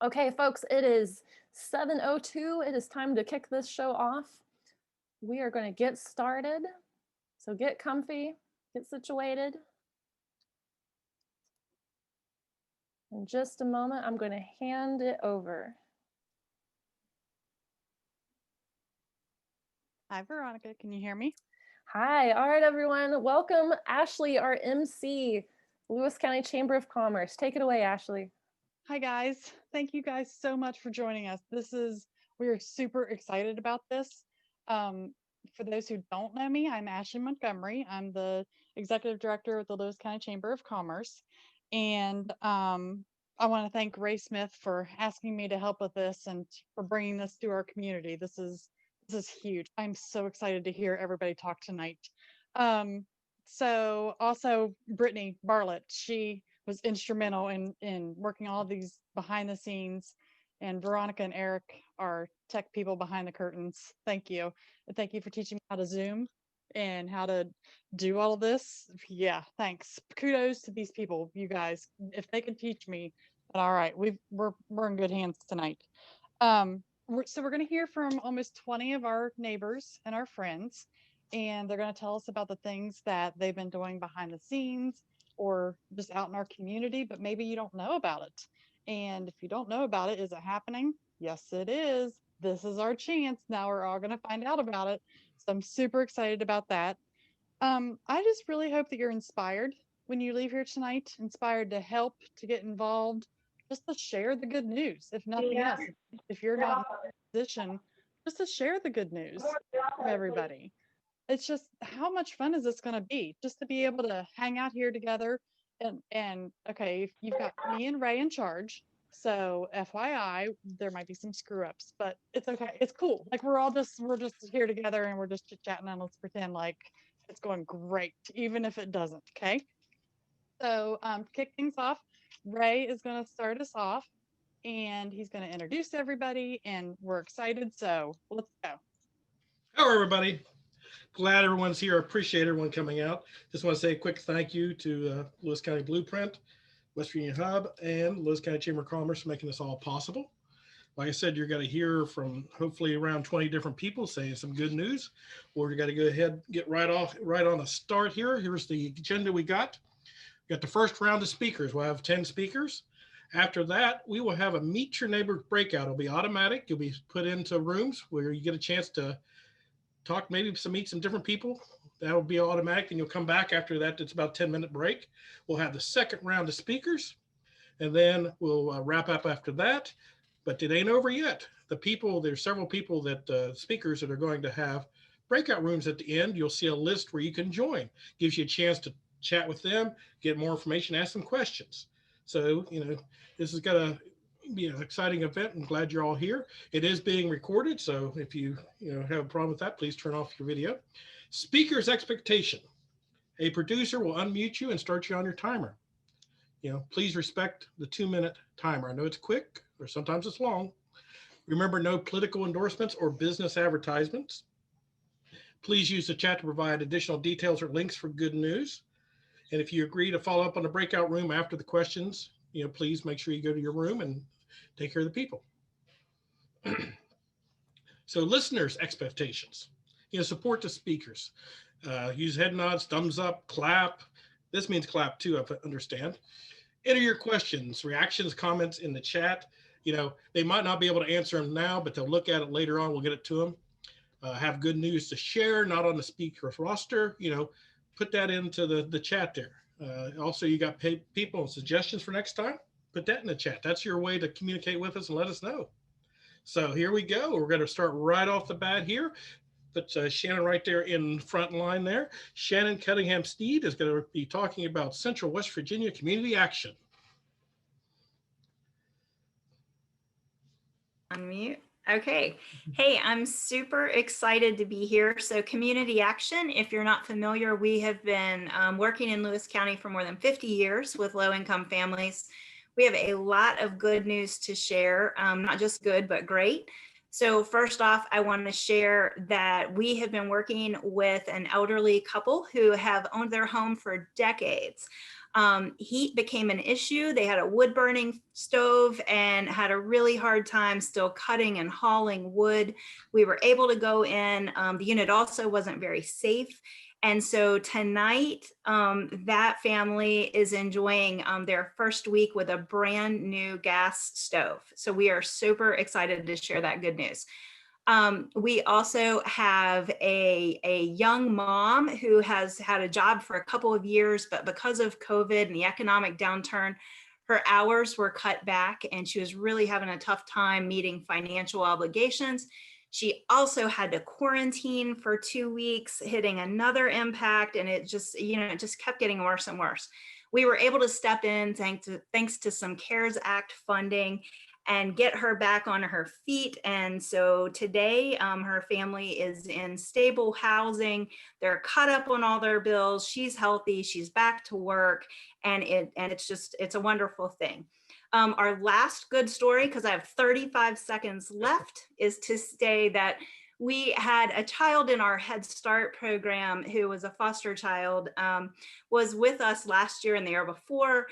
Okay, folks, it is 7:02. It is time to kick this show off. We are going to get started. So get comfy, get situated. In just a moment, I'm going to hand it over. Hi, Veronica. Can you hear me? Hi. All right, everyone. Welcome, Ashley, our MC, Lewis County Chamber of Commerce. Take it away, Ashley. Hi, guys. Thank you guys so much for joining us. We are super excited about this. Um, for those who don't know me, I'm Ashley Montgomery. I'm the executive director of the Lewis County Chamber of Commerce. And I want to thank Ray Smith for asking me to help with this and for bringing this to our community. This is huge. I'm so excited to hear everybody talk tonight. So also Brittany Bartlett, she was instrumental in working all of these behind the scenes, and Veronica and Eric are tech people behind the curtains. Thank you. And thank you for teaching me how to Zoom and how to do all of this. Yeah, thanks. Kudos to these people, you guys. If they can teach me, then all right, we're in good hands tonight. We're going to hear from almost 20 of our neighbors and our friends, and they're going to tell us about the things that they've been doing behind the scenes or just out in our community, but maybe you don't know about it. And if you don't know about it, is it happening? Yes, it is. This is our chance. Now we're all going to find out about it. So I'm super excited about that. I just really hope that you're inspired when you leave here tonight, inspired to help, to get involved, just to share the good news, if nothing else. If you're not in a position, just to share the good news with everybody. It's just how much fun is this going to be just to be able to hang out here together and okay, if you've got me and Ray in charge, so FYI, there might be some screw ups, but it's okay. It's cool. Like we're just here together and we're just chit chatting, and let's pretend like it's going great, even if it doesn't. Okay. So to kick things off, Ray is going to start us off and he's going to introduce everybody, and we're excited. So let's go. Hello, everybody. Glad everyone's here. I appreciate everyone coming out. Just want to say a quick thank you to Lewis County Blueprint, West Virginia Hub, and Lewis County Chamber of Commerce for making this all possible. Like I said, you're going to hear from hopefully around 20 different people saying some good news. We're going to go ahead and get right on the start here. Here's the agenda we got. We got the first round of speakers. We'll have 10 speakers. After that, we will have a Meet Your Neighbor breakout. It'll be automatic. You'll be put into rooms where you get a chance to talk, maybe meet some different people. That'll be automatic, and you'll come back after that. It's about a 10-minute break. We'll have the second round of speakers, and then we'll wrap up after that. But it ain't over yet. There's several people speakers that are going to have breakout rooms at the end. You'll see a list where you can join. Gives you a chance to chat with them, get more information, ask some questions. So, this is going to be an exciting event. I'm glad you're all here. It is being recorded, so if you have a problem with that, please turn off your video. Speaker's expectation: a producer will unmute you and start you on your timer. Please respect the 2-minute timer. I know it's quick, or sometimes it's long. Remember, no political endorsements or business advertisements. Please use the chat to provide additional details or links for good news. And if you agree to follow up on the breakout room after the questions, please make sure you go to your room and take care of the people. So listeners' expectations, support the speakers. Use head nods, thumbs up, clap. This means clap too, I understand. Enter your questions, reactions, comments in the chat. They might not be able to answer them now, but they'll look at it later on. We'll get it to them. Have good news to share, not on the speaker's roster. Put that into the chat there. Also, you got people and suggestions for next time. Put that in the chat. That's your way to communicate with us and let us know. So here we go. We're going to start right off the bat here. Put Shannon right there in front line there. Shannon Cunningham Steed is going to be talking about Central West Virginia Community Action. Unmute. Okay. Hey, I'm super excited to be here. So Community Action, if you're not familiar, we have been working in Lewis County for more than 50 years with low-income families. We have a lot of good news to share, not just good, but great. So first off, I want to share that we have been working with an elderly couple who have owned their home for decades. Heat became an issue. They had a wood burning stove and had a really hard time still cutting and hauling wood. We were able to go in. The unit also wasn't very safe. And so tonight, that family is enjoying their first week with a brand new gas stove. So we are super excited to share that good news. We also have a young mom who has had a job for a couple of years, but because of COVID and the economic downturn, her hours were cut back and she was really having a tough time meeting financial obligations. She also had to quarantine for 2 weeks, hitting another impact, and it just, it just kept getting worse and worse. We were able to step in thanks to some CARES Act funding and get her back on her feet. And so today, her family is in stable housing. They're caught up on all their bills. She's healthy. She's back to work, and it's a wonderful thing. Our last good story, because I have 35 seconds left, is to say that we had a child in our Head Start program who was a foster child, was with us last year and the year before,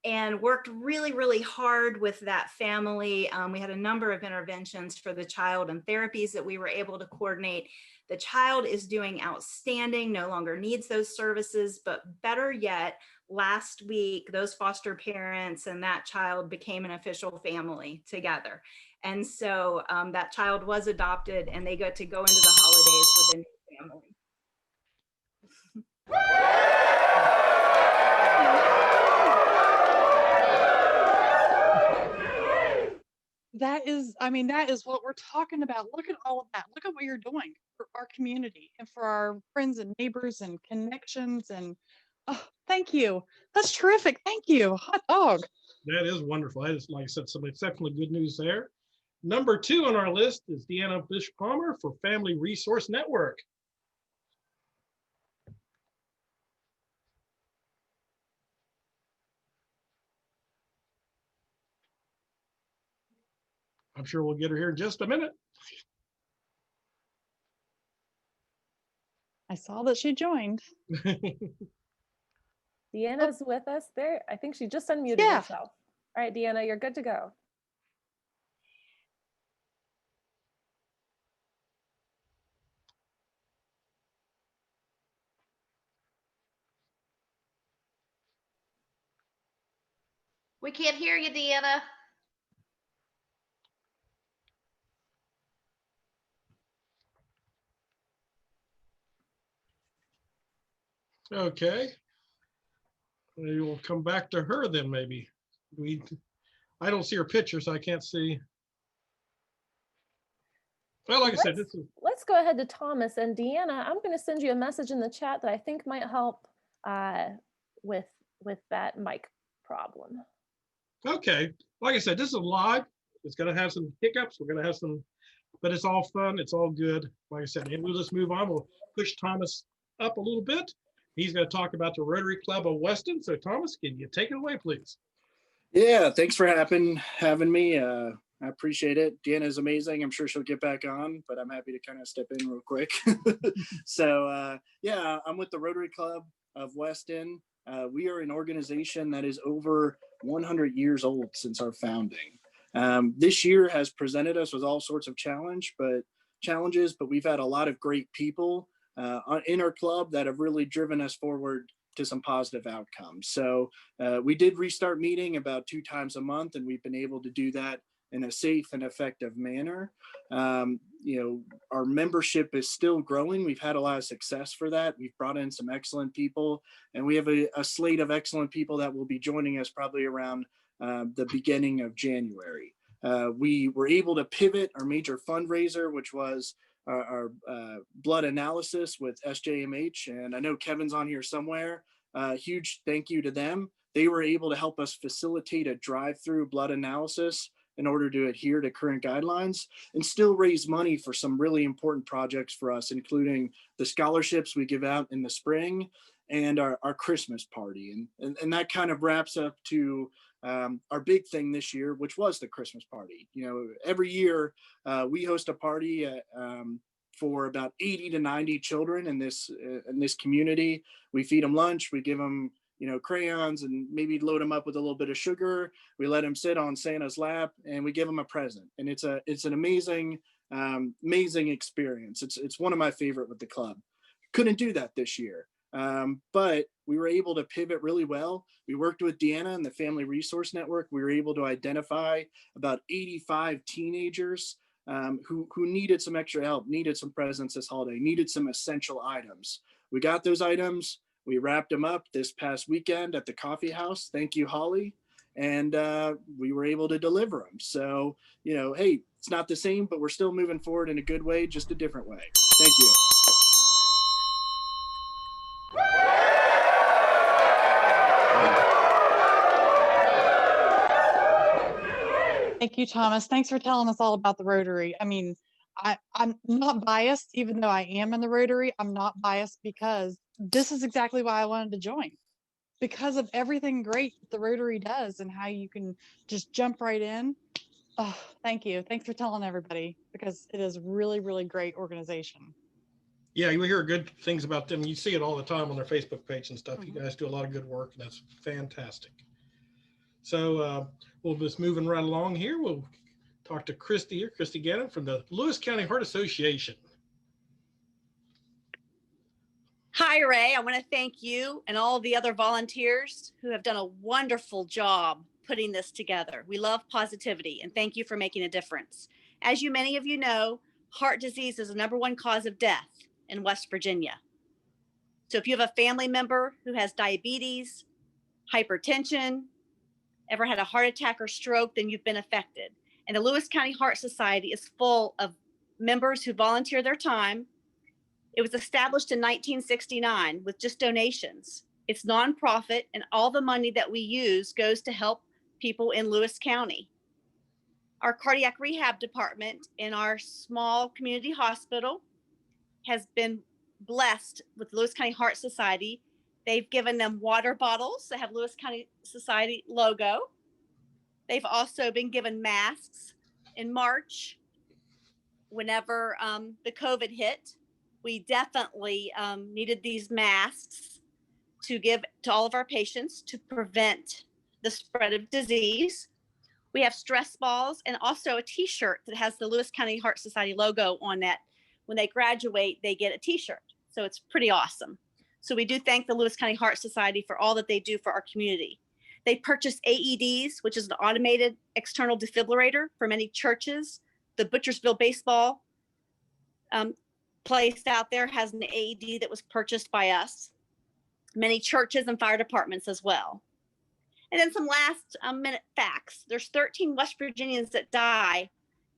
and worked really, really hard with that family. We had a number of interventions for the child and therapies that we were able to coordinate. The child is doing outstanding, no longer needs those services, but better yet, last week, those foster parents and that child became an official family together. And so that child was adopted and they got to go into the holidays with a new family. That is, I mean, that is what we're talking about. Look at all of that. Look at what you're doing for our community and for our friends and neighbors and connections. And oh, thank you. That's terrific. Thank you. Hot dog. That is wonderful. That is, like I said, some exceptionally good news there. Number 2 on our list is Deanna Bush-Palmer for Family Resource Network. I'm sure we'll get her here in just a minute. I saw that she joined. Deanna's with us there. I think she just unmuted Yeah. herself. All right, Deanna, you're good to go. We can't hear you, Deanna. Okay. Maybe we'll come back to her then, maybe. I don't see her picture, so I can't see. Well, like I said, this is Let's go ahead to Thomas and Deanna. I'm going to send you a message in the chat that I think might help with that mic problem. okay. Like I said, this is live. It's going to have some hiccups. We're going to have some, but it's all fun. It's all good. Like I said, and we'll just move on. We'll push Thomas up a little bit. He's going to talk about the Rotary Club of Weston. So Thomas, can you take it away, please? Yeah, thanks for having me. I appreciate it. Deanna's amazing. I'm sure she'll get back on, but I'm happy to kind of step in real quick. So yeah, I'm with the Rotary Club of Weston. We are an organization that is over 100 years old since our founding. This year has presented us with all sorts of challenges, but we've had a lot of great people in our club that have really driven us forward to some positive outcomes. So we did restart meeting about 2 times a month, and we've been able to do that in a safe and effective manner. Our membership is still growing. We've had a lot of success for that. We've brought in some excellent people, and we have a slate of excellent people that will be joining us probably around the beginning of January. We were able to pivot our major fundraiser, which was our blood analysis with SJMH. And I know Kevin's on here somewhere. Huge thank you to them. They were able to help us facilitate a drive-through blood analysis in order to adhere to current guidelines and still raise money for some really important projects for us, including the scholarships we give out in the spring and our Christmas party. And that kind of wraps up to our big thing this year, which was the Christmas party. Every year we host a party for about 80 to 90 children in this community. We feed them lunch, we give them crayons and maybe load them up with a little bit of sugar. We let them sit on Santa's lap and we give them a present. And it's an amazing, amazing experience. It's one of my favorite with the club. Couldn't do that this year. But we were able to pivot really well. We worked with Deanna and the Family Resource Network. We were able to identify about 85 teenagers who needed some extra help, needed some presents this holiday, needed some essential items. We got those items. We wrapped them up this past weekend at the coffee house. Thank you, Holly. And we were able to deliver them. So, hey, it's not the same, but we're still moving forward in a good way, just a different way. Thank you. Thank you, Thomas. Thanks for telling us all about the Rotary. I mean, I'm not biased, even though I am in the Rotary. I'm not biased because this is exactly why I wanted to join, because of everything great the Rotary does and how you can just jump right in. Oh, thank you. Thanks for telling everybody, because it is really, really great organization. Yeah, you hear good things about them. You see it all the time on their Facebook page and stuff. You guys do a lot of good work, and that's fantastic. So we'll just moving right along here. We'll talk to Christy here, Christy Gannon from the Lewis County Heart Association. Hi, Ray. I want to thank you and all the other volunteers who have done a wonderful job putting this together. We love positivity, and thank you for making a difference. As many of you know, heart disease is the #1 cause of death in West Virginia. So if you have a family member who has diabetes, hypertension, ever had a heart attack or stroke, then you've been affected. And the Lewis County Heart Society is full of members who volunteer their time. It was established in 1969 with just donations. It's nonprofit, and all the money that we use goes to help people in Lewis County. Our cardiac rehab department in our small community hospital has been blessed with Lewis County Heart Society. They've given them water bottles that have Lewis County Society logo. They've also been given masks. In March, whenever the COVID hit, we definitely needed these masks to give to all of our patients to prevent the spread of disease. We have stress balls and also a t-shirt that has the Lewis County Heart Society logo on that. When they graduate, they get a t-shirt. So it's pretty awesome. So we do thank the Lewis County Heart Society for all that they do for our community. They purchased AEDs, which is an automated external defibrillator for many churches. The Butchersville baseball place out there has an AED that was purchased by us. Many churches and fire departments as well. And then some last minute facts. There's 13 West Virginians that die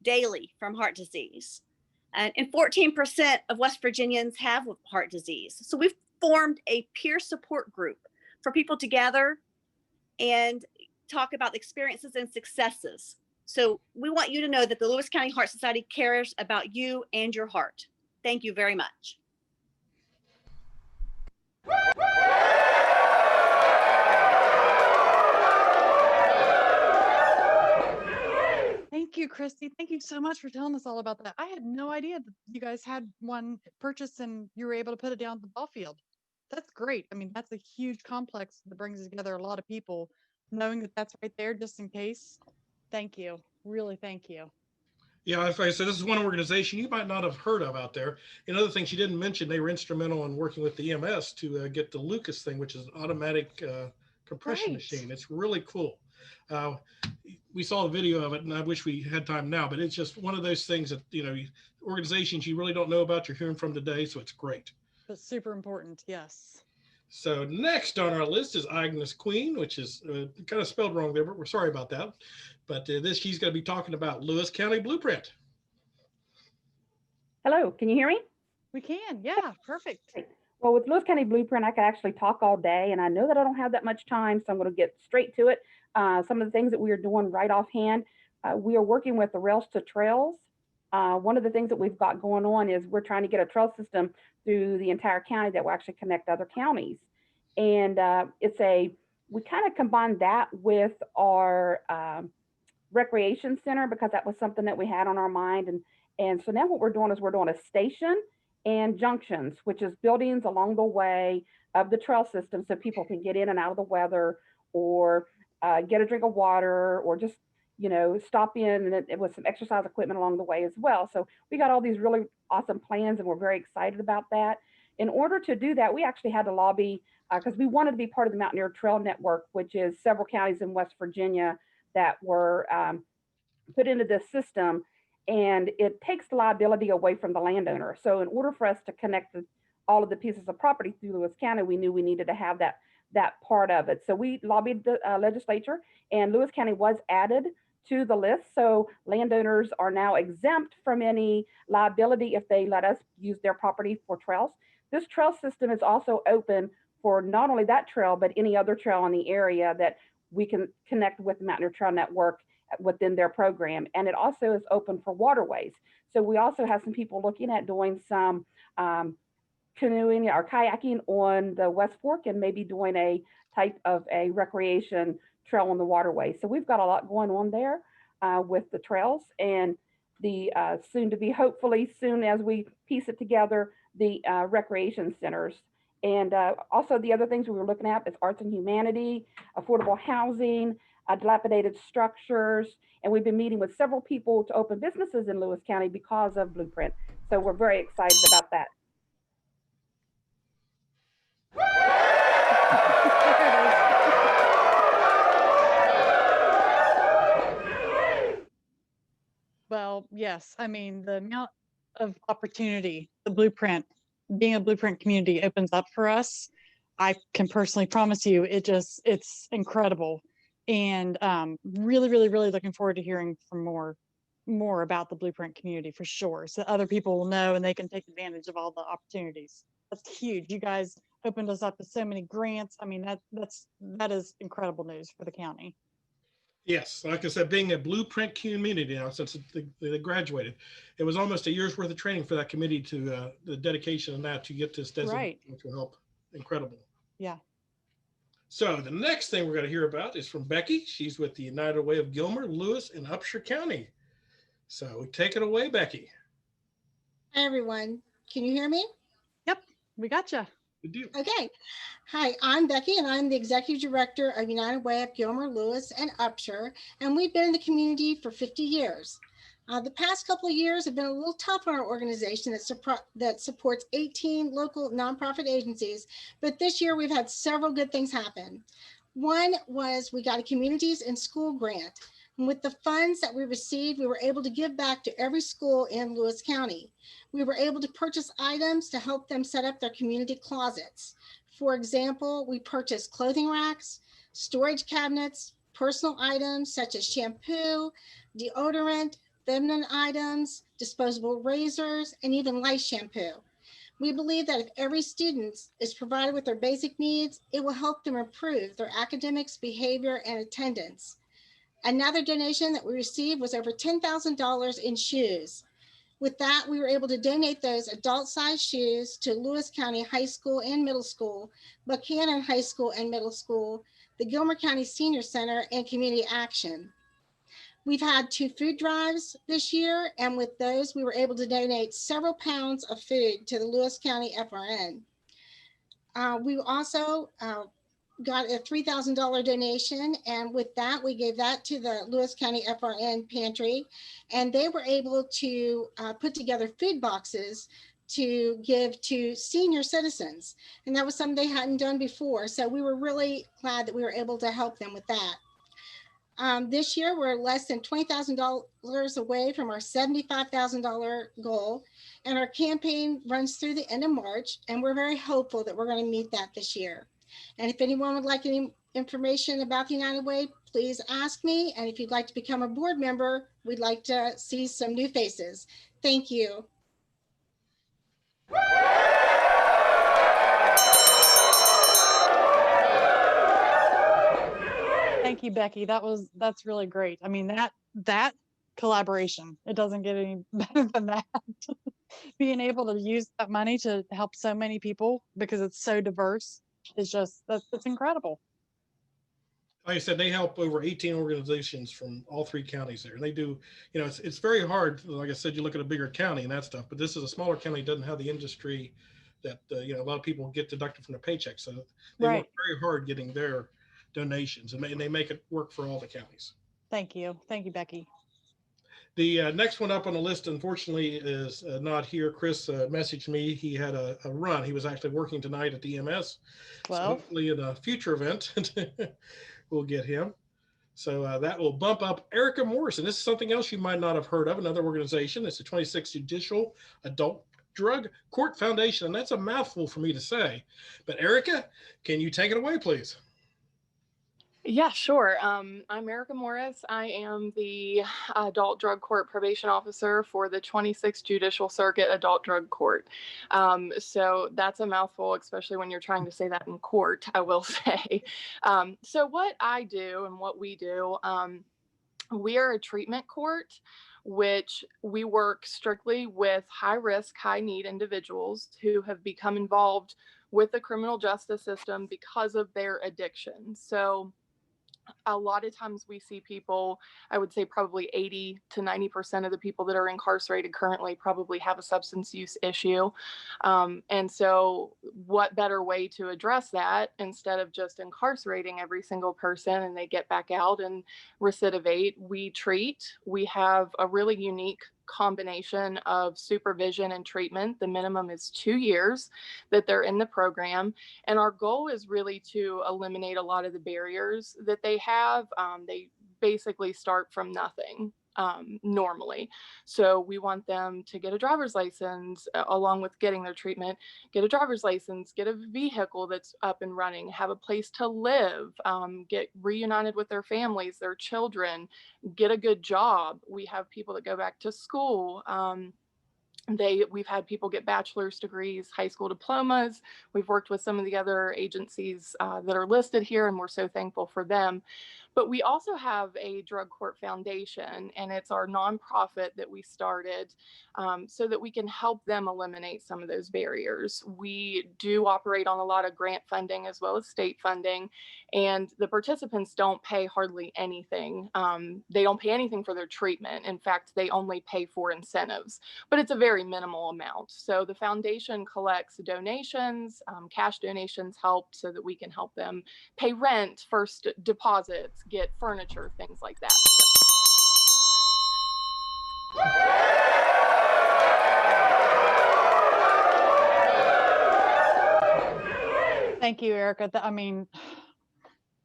daily from heart disease. And 14% of West Virginians have heart disease. So we've formed a peer support group for people to gather and talk about experiences and successes. So we want you to know that the Lewis County Heart Society cares about you and your heart. Thank you very much. Thank you, Christy. Thank you so much for telling us all about that. I had no idea that you guys had one purchased and you were able to put it down at the ball field. That's great. I mean, that's a huge complex that brings together a lot of people. Knowing that that's right there just in case. Thank you. Really, thank you. Yeah, like I said, this is one organization you might not have heard of out there. Another thing she didn't mention, they were instrumental in working with the EMS to get the Lucas thing, which is an automatic compression machine. It's really cool. We saw a video of it, and I wish we had time now, but it's just one of those things that, organizations you really don't know about, you're hearing from today, so it's great. That's super important, yes. So next on our list is Agnes Queen, which is kind of spelled wrong there, but we're sorry about that. But she's going to be talking about Lewis County Blueprint. Hello, can you hear me? We can, yeah, perfect. Well, with Lewis County Blueprint, I could actually talk all day, and I know that I don't have that much time, so I'm going to get straight to it. Some of the things that we are doing right offhand, we are working with the Rails to Trails. One of the things that we've got going on is we're trying to get a trail system through the entire county that will actually connect other counties. And we kind of combined that with our recreation center because that was something that we had on our mind. And so now what we're doing is we're doing a station and junctions, which is buildings along the way of the trail system so people can get in and out of the weather, or get a drink of water, or just, stop in and with some exercise equipment along the way as well. So we got all these really awesome plans, and we're very excited about that. In order to do that, we actually had to lobby because we wanted to be part of the Mountaineer Trail Network, which is several counties in West Virginia that were put into this system, and it takes the liability away from the landowner. So in order for us to connect all of the pieces of property through Lewis County, we knew we needed to have that part of it. So we lobbied the legislature, and Lewis County was added to the list. So landowners are now exempt from any liability if they let us use their property for trails. This trail system is also open for not only that trail, but any other trail in the area that we can connect with the Mountaineer Trail Network within their program. And it also is open for waterways. So we also have some people looking at doing some canoeing or kayaking on the West Fork, and maybe doing a type of a recreation trail on the waterway. So we've got a lot going on there with the trails, and the soon to be, hopefully soon as we piece it together, the recreation centers. And also the other things we were looking at is arts and humanity, affordable housing, dilapidated structures. And we've been meeting with several people to open businesses in Lewis County because of Blueprint. So we're very excited about that. Well, yes. I mean, the amount of opportunity the Blueprint, being a Blueprint community, opens up for us, I can personally promise you, it's incredible. And really, really, really looking forward to hearing from more about the Blueprint community for sure. So other people will know and they can take advantage of all the opportunities. That's huge. You guys opened us up to so many grants. I mean, that is incredible news for the county. Yes, like I said, being a Blueprint community now since they graduated, it was almost a year's worth of training for that committee to the dedication and that to get this designation, Right. which will help. Incredible. Yeah. So the next thing we're going to hear about is from Becky. She's with the United Way of Gilmer, Lewis, and Upshur County. So take it away, Becky. Hi, everyone. Can you hear me? Yep, we gotcha. Good deal. Okay. Hi, I'm Becky, and I'm the Executive Director of United Way of Gilmer, Lewis, and Upshur, and we've been in the community for 50 years. The past couple of years have been a little tough on our organization that supports 18 local nonprofit agencies, but this year we've had several good things happen. One was we got a communities and school grant. And with the funds that we received, we were able to give back to every school in Lewis County. We were able to purchase items to help them set up their community closets. For example, we purchased clothing racks, storage cabinets, personal items such as shampoo, deodorant, feminine items, disposable razors, and even lice shampoo. We believe that if every student is provided with their basic needs, it will help them improve their academics, behavior, and attendance. Another donation that we received was over $10,000 in shoes. With that, we were able to donate those adult-sized shoes to Lewis County High School and Middle School, Buchanan High School and Middle School, the Gilmer County Senior Center, and Community Action. We've had 2 food drives this year, and with those, we were able to donate several pounds of food to the Lewis County FRN. We also got a $3,000 donation, and with that, we gave that to the Lewis County FRN pantry, and they were able to put together food boxes to give to senior citizens, and that was something they hadn't done before, so we were really glad that we were able to help them with that. This year, we're less than $20,000 away from our $75,000 goal, and our campaign runs through the end of March, and we're very hopeful that we're going to meet that this year. And if anyone would like any information about the United Way, please ask me. And if you'd like to become a board member, we'd like to see some new faces. Thank you. Thank you, Becky. That's really great. I mean, that collaboration, it doesn't get any better than that. Being able to use that money to help so many people because it's so diverse is just, that's incredible. Like I said, they help over 18 organizations from all 3 counties there. And they do, it's very hard. Like I said, you look at a bigger county and that stuff, but this is a smaller county that doesn't have the industry that a lot of people get deducted from their paycheck. So they Right. work very hard getting their donations, and they make it work for all the counties. Thank you. Thank you, Becky. The next one up on the list, unfortunately, is not here. Chris messaged me. He had a run. He was actually working tonight at the EMS. So Well, hopefully in a future event, we'll get him. So that will bump up Erica Morrison. This is something else you might not have heard of, another organization. It's the 26th Judicial Adult Drug Court Foundation. And that's a mouthful for me to say. But Erica, can you take it away, please? Yeah, sure. I'm Erica Morris. I am the Adult Drug Court Probation Officer for the 26th Judicial Circuit Adult Drug Court. So that's a mouthful, especially when you're trying to say that in court, I will say. So what I do and what we do, we are a treatment court, which we work strictly with high risk, high need individuals who have become involved with the criminal justice system because of their addiction. So a lot of times we see people, I would say probably 80 to 90% of the people that are incarcerated currently probably have a substance use issue. And so what better way to address that instead of just incarcerating every single person and they get back out and recidivate? We treat. We have a really unique combination of supervision and treatment. The minimum is 2 years that they're in the program. And our goal is really to eliminate a lot of the barriers that they have. They basically start from nothing normally. So we want them to get a driver's license along with getting their treatment, get a driver's license, get a vehicle that's up and running, have a place to live, get reunited with their families, their children, get a good job. We have people that go back to school. We've had people get bachelor's degrees, high school diplomas. We've worked with some of the other agencies that are listed here, and we're so thankful for them. But we also have a drug court foundation, and it's our nonprofit that we started so that we can help them eliminate some of those barriers. We do operate on a lot of grant funding as well as state funding, and the participants don't pay hardly anything. They don't pay anything for their treatment. In fact, they only pay for incentives, but it's a very minimal amount. So the foundation collects donations, cash donations help so that we can help them pay rent, first deposits, get furniture, things like that. thank you, Erica. I mean,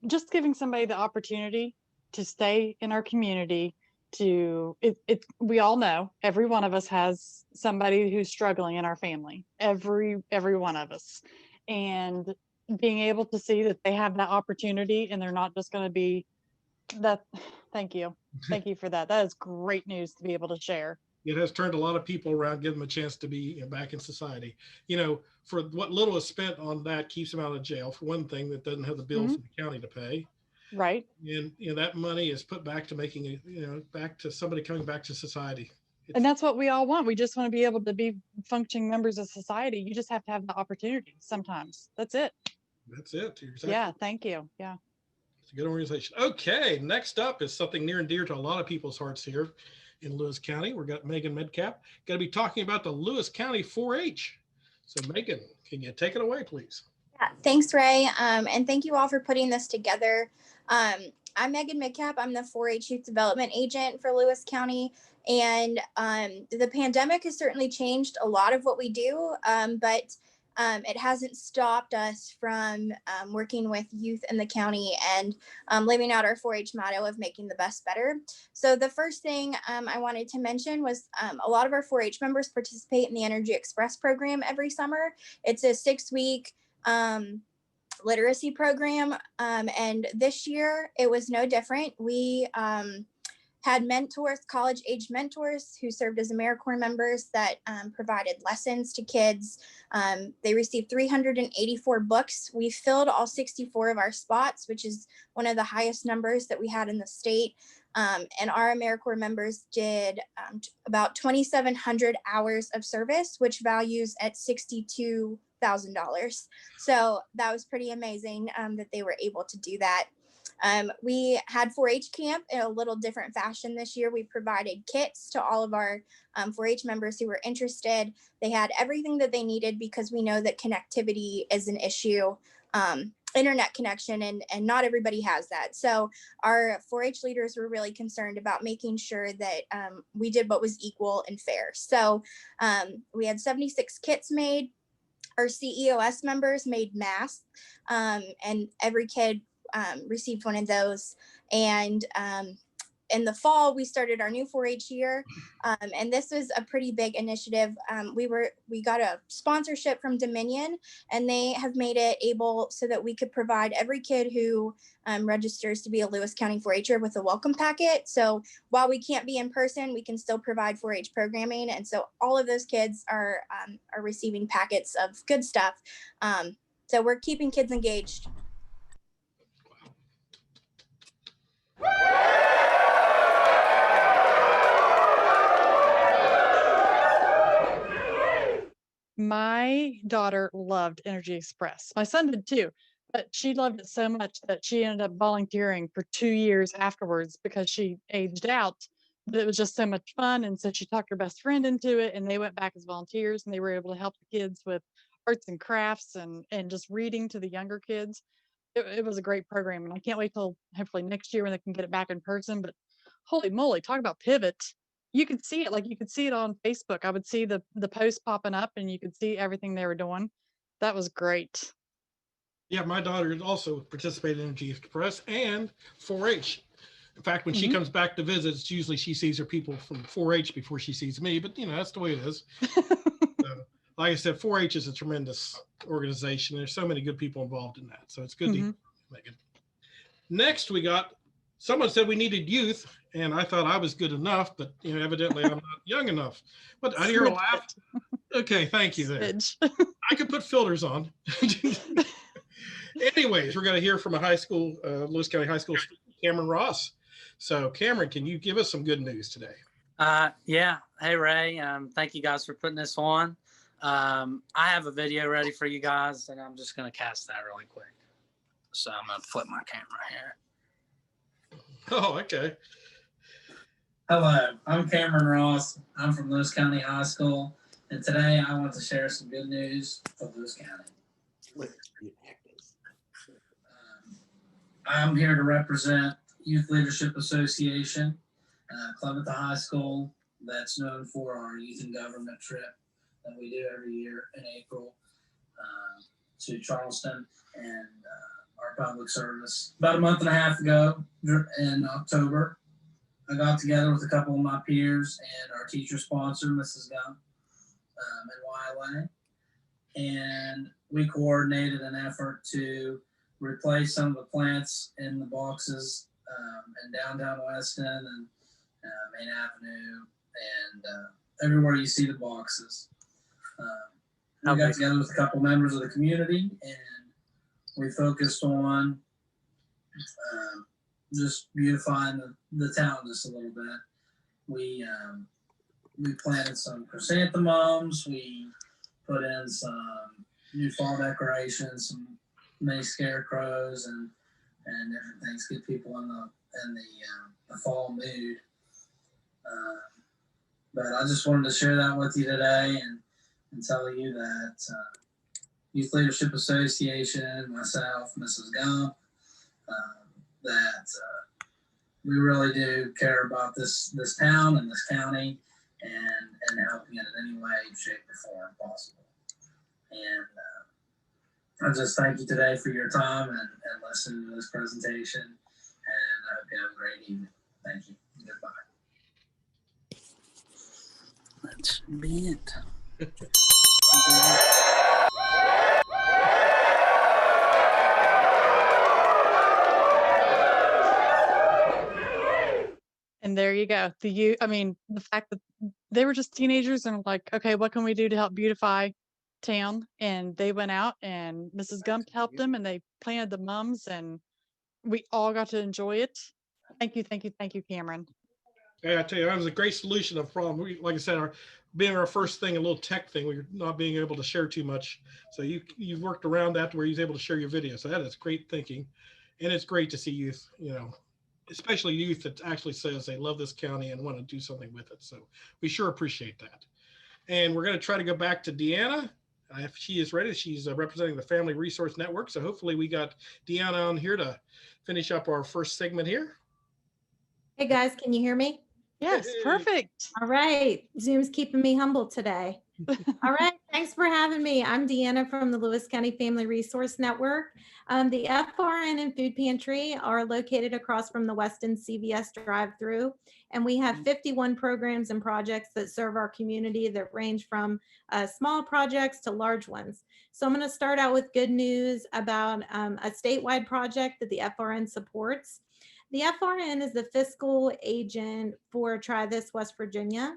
just giving somebody the opportunity to stay in our community, we all know every one of us has somebody who's struggling in our family, every one of us. And being able to see that they have that opportunity and they're not just going to be that. Thank you for that. That is great news to be able to share. It has turned a lot of people around, give them a chance to be back in society. For what little is spent on that keeps them out of jail, for one thing, that doesn't have the bills from the county to pay. Right. And that money is put back to making back to somebody coming back to society. And that's what we all want. We just want to be able to be functioning members of society. You just have to have the opportunity sometimes. That's it. That's it. Exactly. Yeah. Thank you. Yeah. It's a good organization. Okay. Next up is something near and dear to a lot of people's hearts here in Lewis County. We've got Megan Medcap going to be talking about the Lewis County 4-H. So Megan, can you take it away, please? Yeah, thanks, Ray. And thank you all for putting this together. I'm Megan Midcap. I'm the 4-H Youth Development Agent for Lewis County. And the pandemic has certainly changed a lot of what we do, but it hasn't stopped us from working with youth in the county and living out our 4-H motto of making the best better. So the first thing I wanted to mention was a lot of our 4-H members participate in the Energy Express program every summer. It's a 6-week literacy program. And this year it was no different. We had mentors, college age mentors who served as AmeriCorps members that provided lessons to kids. They received 384 books. We filled all 64 of our spots, which is one of the highest numbers that we had in the state. And our AmeriCorps members did about 2,700 hours of service, which values at $62,000. So that was pretty amazing that they were able to do that. We had 4-H camp in a little different fashion this year. We provided kits to all of our 4-H members who were interested. They had everything that they needed because we know that connectivity is an issue, internet connection, and not everybody has that. So our 4-H leaders were really concerned about making sure that we did what was equal and fair. So we had 76 kits made. Our CEOS members made masks, and every kid received one of those. And in the fall, we started our new 4-H year, and this was a pretty big initiative. We got a sponsorship from Dominion, and they have made it able so that we could provide every kid who registers to be a Lewis County 4-H'er with a welcome packet. So while we can't be in person, we can still provide 4-H programming, and so all of those kids are receiving packets of good stuff. So we're keeping kids engaged. My daughter loved Energy Express. My son did too, but she loved it so much that she ended up volunteering for 2 years afterwards because she aged out. But it was just so much fun. And so she talked her best friend into it, and they went back as volunteers, and they were able to help the kids with arts and crafts and just reading to the younger kids. It was a great program, and I can't wait till hopefully next year when they can get it back in person. But holy moly, talk about pivot. You could see it, like you could see it on Facebook. I would see the post popping up, and you could see everything they were doing. That was great. Yeah, my daughter also participated in Energy Express and 4-H. In fact, when she comes back to visit, it's usually she sees her people from 4-H before she sees me, but you know, that's the way it is. Like I said, 4-H is a tremendous organization. There's so many good people involved in that. So it's good to make it. Next, we got, someone said we needed youth, and I thought I was good enough, but you know, evidently I'm not young enough. But I hear a laugh. Okay, thank you there. I could put filters on. Anyways, we're going to hear from a high school, Lewis County High School student, Cameron Ross. So Cameron, can you give us some good news today? Yeah. Hey, Ray. Thank you guys for putting this on. I have a video ready for you guys, and I'm just going to cast that really quick. So I'm going to flip my camera here. Oh, okay. Hello, I'm Cameron Ross. I'm from Lewis County High School, and today I want to share some good news for Lewis County. I'm here to represent Youth Leadership Association, club at the high school that's known for our youth and government trip that we do every year in April to Charleston and our public service. About a month and a half ago in October, I got together with a couple of my peers and our teacher sponsor, Mrs. Gump, in YLA, and we coordinated an effort to replace some of the plants in the boxes in downtown Weston and Main Avenue and everywhere you see the boxes. We got together with a couple members of the community, and we focused on just beautifying the town just a little bit. We planted some chrysanthemums. We put in some new fall decorations, some many scarecrows, and different things to get people in the fall mood. But I just wanted to share that with you today and tell you that Youth Leadership Association, myself, Mrs. Gump, that we really do care about this town and this county and helping it in any way, shape, or form possible. And I just thank you today for your time and listening to this presentation. And I hope you have a great evening. Thank you. Goodbye. That should be it. And there you go. The fact that they were just teenagers and like, okay, what can we do to help beautify town? And they went out, and Mrs. Gump helped them, and they planted the mums, and we all got to enjoy it. Thank you, Cameron. Hey, I tell you, that was a great solution of problem. Like I said, being our first thing, a little tech thing, we're not being able to share too much. So you worked around that to where you was able to share your video. So that is great thinking. And it's great to see youth, especially youth that actually says they love this county and want to do something with it. So we sure appreciate that. And we're going to try to go back to Deanna. If she is ready, she's representing the Family Resource Network. So hopefully we got Deanna on here to finish up our first segment here. Hey guys, can you hear me? Yes, perfect. All right. Zoom's keeping me humble today. All right. Thanks for having me. I'm Deanna from the Lewis County Family Resource Network. The FRN and Food Pantry are located across from the Weston CVS drive-through, and we have 51 programs and projects that serve our community that range from small projects to large ones. So I'm going to start out with good news about a statewide project that the FRN supports. The FRN is the fiscal agent for Try This West Virginia,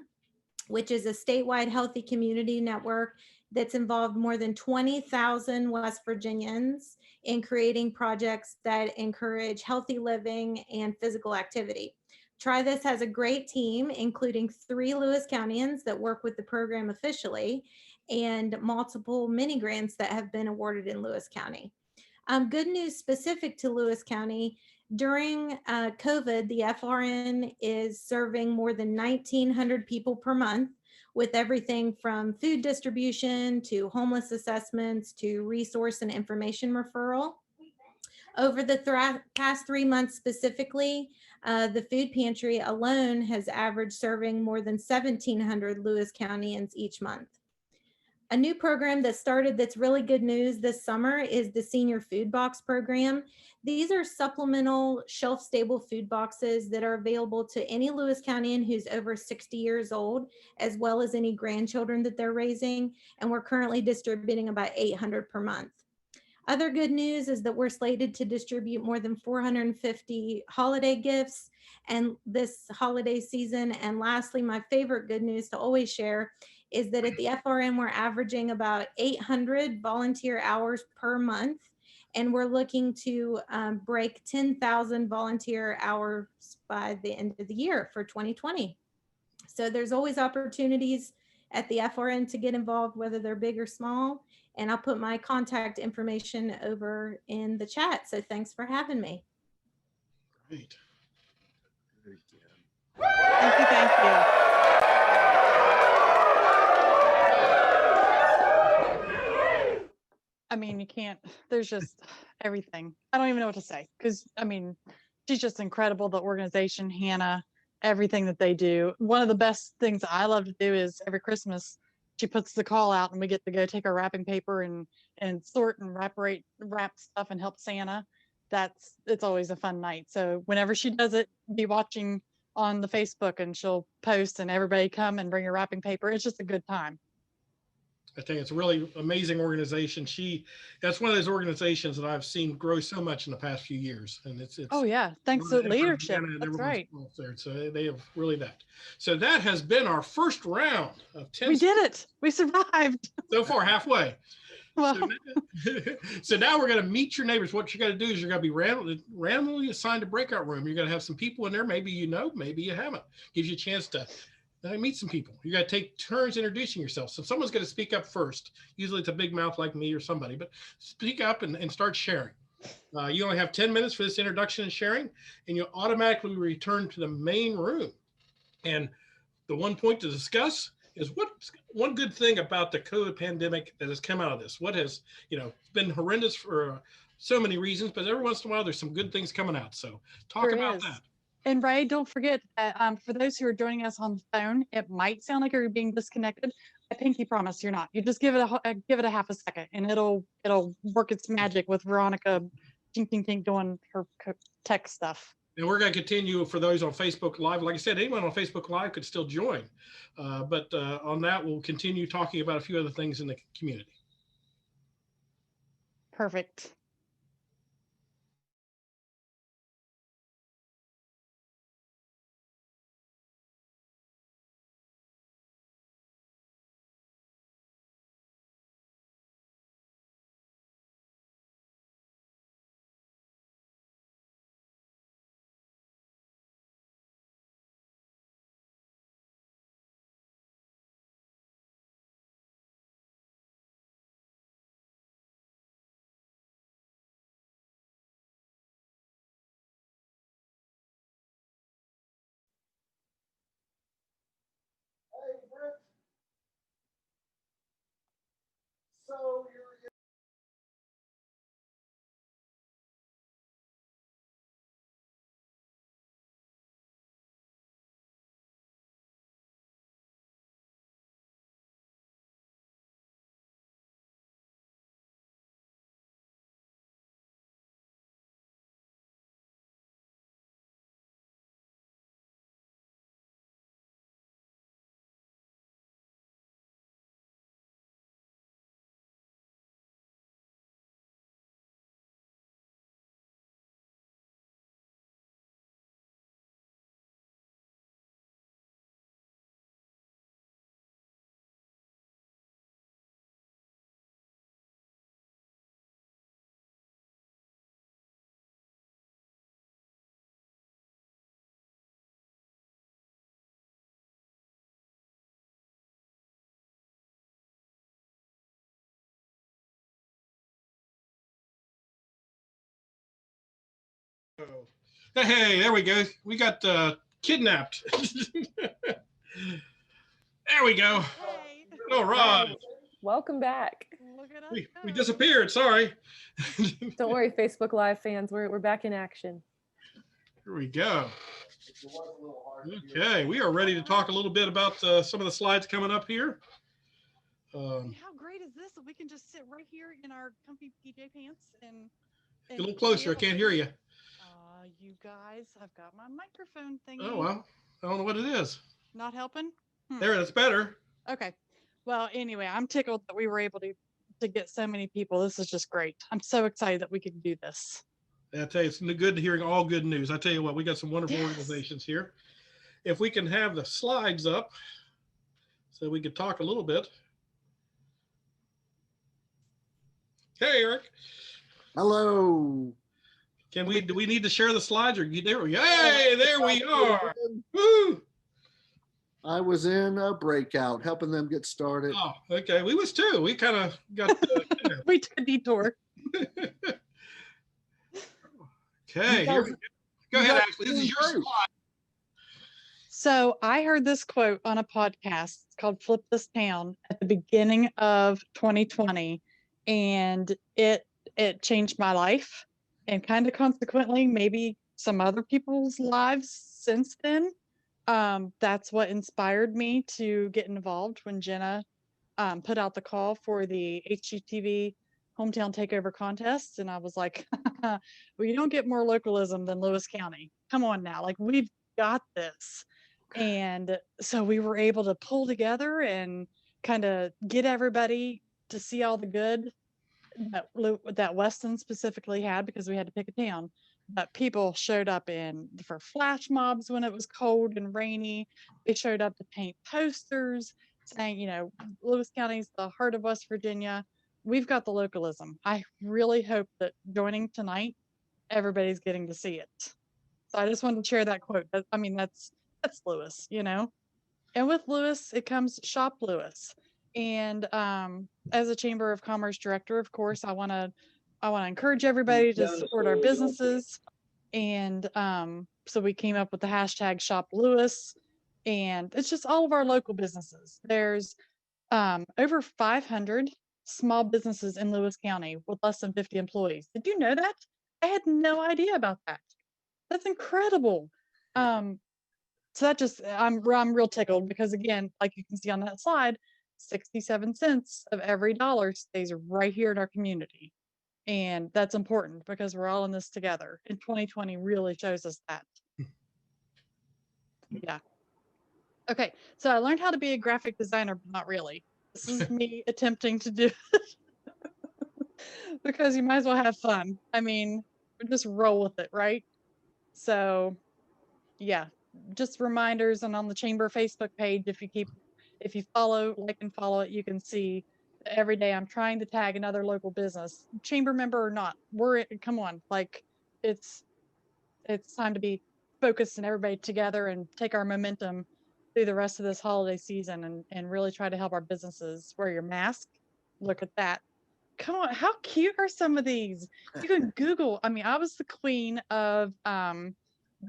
which is a statewide healthy community network that's involved more than 20,000 West Virginians in creating projects that encourage healthy living and physical activity. Try This has a great team, including 3 Lewis Countyans that work with the program officially and multiple mini grants that have been awarded in Lewis County. Good news specific to Lewis County. During COVID, the FRN is serving more than 1,900 people per month with everything from food distribution to homeless assessments to resource and information referral. Over the past 3 months specifically, the food pantry alone has averaged serving more than 1,700 Lewis Countyans each month. A new program that started that's really good news this summer is the Senior Food Box Program. These are supplemental shelf-stable food boxes that are available to any Lewis Countyan who's over 60 years old, as well as any grandchildren that they're raising. And we're currently distributing about 800 per month. Other good news is that we're slated to distribute more than 450 holiday gifts and this holiday season. And lastly, my favorite good news to always share is that at the FRN, we're averaging about 800 volunteer hours per month. And we're looking to break 10,000 volunteer hours by the end of the year for 2020. So there's always opportunities at the FRN to get involved, whether they're big or small. And I'll put my contact information over in the chat. So thanks for having me. Great. Thank you. Thank you. I mean, you can't, there's just everything. I don't even know what to say because, I mean, she's just incredible. The organization, Hannah, everything that they do. One of the best things I love to do is every Christmas, she puts the call out and we get to go take our wrapping paper and sort and wrap stuff and help Santa. It's always a fun night. So whenever she does it, be watching on the Facebook and she'll post and everybody come and bring your wrapping paper. It's just a good time. I think it's a really amazing organization. That's one of those organizations that I've seen grow so much in the past few years. And it's oh yeah, thanks to leadership. That's right. There. So they have really that. So that has been our first round of 10. We did it. We survived. So far, halfway. Well. So now we're going to meet your neighbors. What you got to do is you're going to be randomly assigned a breakout room. You're going to have some people in there. Maybe you know, maybe you haven't. Gives you a chance to meet some people. You got to take turns introducing yourself. So someone's going to speak up first. Usually it's a big mouth like me or somebody, but speak up and start sharing. You only have 10 minutes for this introduction and sharing, and you'll automatically return to the main room. And the one point to discuss is what's one good thing about the COVID pandemic that has come out of this. What has, it's been horrendous for so many reasons, but every once in a while there's some good things coming out. So talk about that. And Ray, don't forget that for those who are joining us on the phone, it might sound like you're being disconnected. I pinky promise you're not. You just give it a half a second, and it'll work its magic with Veronica, doing her tech stuff. And we're going to continue for those on Facebook Live. Like I said, anyone on Facebook Live could still join, but on that we'll continue talking about a few other things in the community. Perfect. Hey, there we go. We got kidnapped. There we go. Hey, All right. Welcome back. look at us We go. disappeared. Sorry. Don't worry, Facebook Live fans. We're back in action. Here we go. Okay, we are ready to talk a little bit about some of the slides coming up here. How great is this that we can just sit right here in our comfy PJ pants and Get a little closer. I can't hear you. You guys, I've got my microphone thingy. Oh, well, I don't know what it is. Not helping? There, that's better. Okay. Well, anyway, I'm tickled that we were able to get so many people. This is just great. I'm so excited that we could do this. I tell you, it's good hearing all good news. I tell you what, we got some wonderful Yes. organizations here. If we can have the slides up so we could talk a little bit. Hey, Eric. Hello. Do we need to share the slides or there we go? Hey, there we are. Woo! I was in a breakout helping them get started. Oh, okay. We was too. We kind of got we took a detour. Okay, here we go. Go ahead, Ashley. This is your slide. So I heard this quote on a podcast called Flip This Town at the beginning of 2020, and it changed my life, and kind of consequently maybe some other people's lives since then. That's what inspired me to get involved when Jenna put out the call for the HGTV Hometown Takeover Contest, and I was like, well, you don't get more localism than Lewis County. Come on now, like we've got this. And so we were able to pull together and kind of get everybody to see all the good that Weston specifically had, because we had to pick a town. But people showed up for flash mobs when it was cold and rainy. They showed up to paint posters saying, you know, Lewis County is the heart of West Virginia. We've got the localism. I really hope that joining tonight, everybody's getting to see it. So I just wanted to share that quote. I mean, that's Lewis, you know. And with Lewis, it comes Shop Lewis. And as a Chamber of Commerce director, of course, I want to encourage everybody to support our businesses. And so we came up with the hashtag Shop Lewis, and it's just all of our local businesses. There's over 500 small businesses in Lewis County with less than 50 employees. Did you know that? I had no idea about that. That's incredible. So that just, I'm real tickled because, again, like you can see on that slide, 67 cents of every dollar stays right here in our community. And that's important because we're all in this together. And 2020 really shows us that. Yeah. Okay, so I learned how to be a graphic designer, but not really. This is me attempting to do it because you might as well have fun. I mean, just roll with it, right? So yeah, just reminders, and on the Chamber Facebook page, if you follow, like and follow it, you can see that every day I'm trying to tag another local business, Chamber member or not. Come on, like it's time to be focused and everybody together and take our momentum through the rest of this holiday season and really try to help our businesses. Wear your mask. Look at that. Come on, how cute are some of these? You can Google. I mean, I was the queen of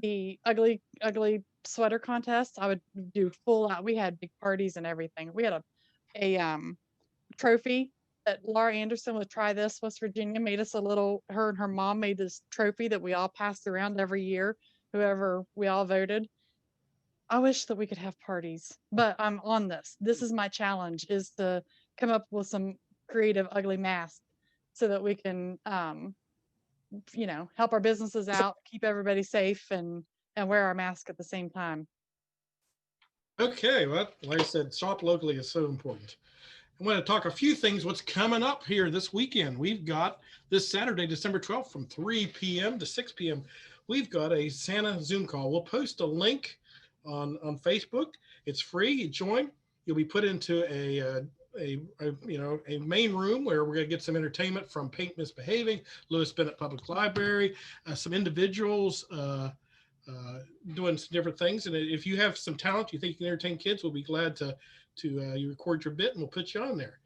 the ugly sweater contest. I would do full out. We had big parties and everything. We had a trophy that Laura Anderson with Try This West Virginia made us her and her mom made this trophy that we all passed around every year, whoever we all voted. I wish that we could have parties, but I'm on this. This is my challenge, is to come up with some creative ugly masks so that we can you know, help our businesses out, keep everybody safe, and wear our mask at the same time. Okay, well, like I said, shop locally is so important. I want to talk a few things what's coming up here this weekend. We've got this Saturday, December 12th from 3 p.m. to 6 p.m. We've got a Santa Zoom call. We'll post a link on Facebook. It's free. You join. You'll be put into a main room where we're going to get some entertainment from Paint Misbehaving, Lewis Bennett Public Library, some individuals doing some different things. And if you have some talent, you think you can entertain kids, we'll be glad to you record your bit and we'll put you on there.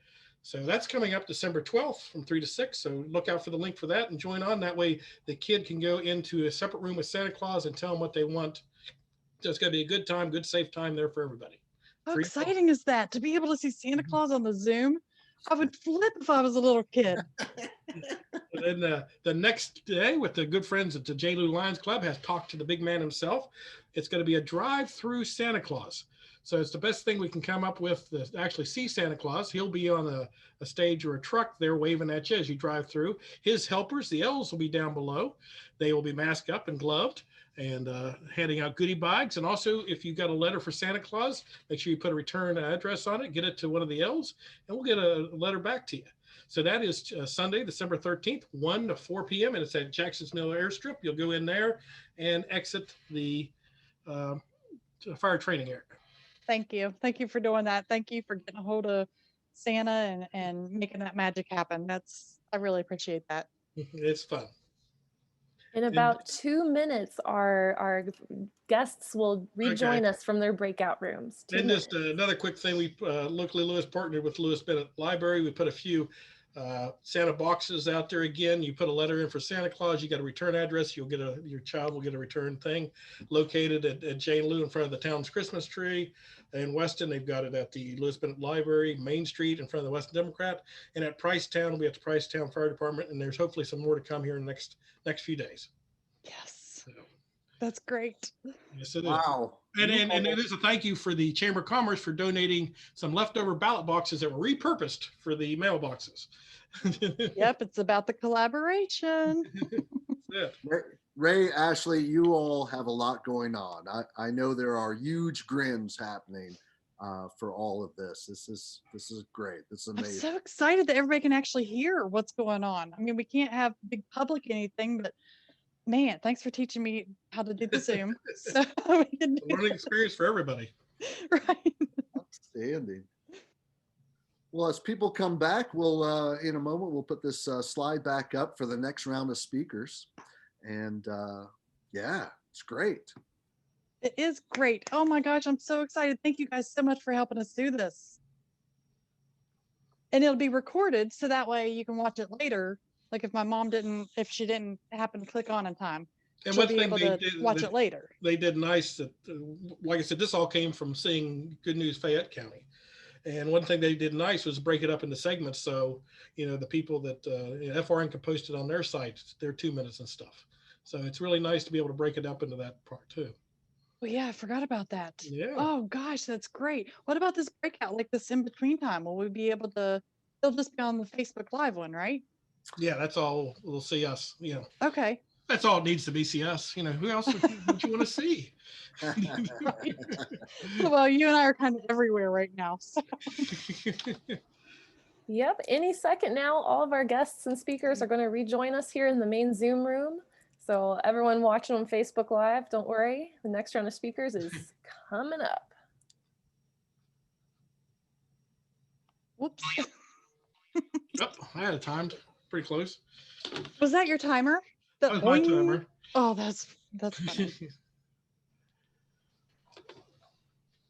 So that's coming up December 12th from 3 to 6. So look out for the link for that and join on. That way the kid can go into a separate room with Santa Claus and tell them what they want. So it's going to be a good time, good, safe time there for everybody. How Free. exciting is that to be able to see Santa Claus on the Zoom? I would flip if I was a little kid. And then the next day, with the good friends at the J. Lou Lions Club, has talked to the big man himself. It's going to be a drive-through Santa Claus. So it's the best thing we can come up with to actually see Santa Claus. He'll be on a stage or a truck there waving at you as you drive through. His helpers, the elves, will be down below. They will be masked up and gloved and handing out goodie bags. And also, if you've got a letter for Santa Claus, make sure you put a return address on it, get it to one of the elves, and we'll get a letter back to you. So that is Sunday, December 13th, 1 to 4 p.m. And it's at Jackson's Mill Airstrip. You'll go in there and exit the fire training area. Thank you. Thank you for doing that. Thank you for getting a hold of Santa and making that magic happen. I really appreciate that. It's fun. In about 2 minutes, our guests will rejoin us from their breakout rooms. And just another quick thing, we locally Lewis partnered with Lewis Bennett Library. We put a few Santa boxes out there again. You put a letter in for Santa Claus, you got a return address, you'll get your child will get a return thing located at Jane Lou in front of the town's Christmas tree. In Weston, they've got it at the Lewis Bennett Library, Main Street in front of the Weston Democrat. And at Pricetown, we have the Pricetown Fire Department, and there's hopefully some more to come here in the next few days. Yes. That's great. Yes, it is. Wow. And it is a thank you for the Chamber of Commerce for donating some leftover ballot boxes that were repurposed for the mailboxes. Yep, it's about the collaboration. Ray, Ashley, you all have a lot going on. I know there are huge grins happening for all of this. This is great. This is amazing. I'm so excited that everybody can actually hear what's going on. I mean, we can't have big public anything, but man, thanks for teaching me how to do the Zoom. So we can do learning experience for everybody. Right. Outstanding. Well, as people come back, we'll in a moment we'll put this slide back up for the next round of speakers, and yeah, it's great. It is great. Oh my gosh, I'm so excited. Thank you guys so much for helping us do this. And it'll be recorded so that way you can watch it later. Like if she didn't happen to click on in time, And she'll one be thing able they to did, watch it later. They did nice that, like I said, this all came from seeing Good News Fayette County. And one thing they did nice was break it up into segments. So, the people that FRN can post it on their site, their 2 minutes and stuff. So it's really nice to be able to break it up into that part too. Well, yeah, I forgot about that. Yeah. Oh gosh, that's great. What about this breakout, like this in between time? Will we be able to, they'll just be on the Facebook Live one, right? Yeah, that's all. We'll see us. Okay. That's all it needs to be. See us. Who else would you want to see? Well, you and I are kind of everywhere right now. So. Yep. Any second now, all of our guests and speakers are going to rejoin us here in the main Zoom room. So everyone watching on Facebook Live, don't worry. The next round of speakers is coming up. Whoops. Yep, I had it timed pretty close. Was that your timer? That was my timer. Oh, that's funny.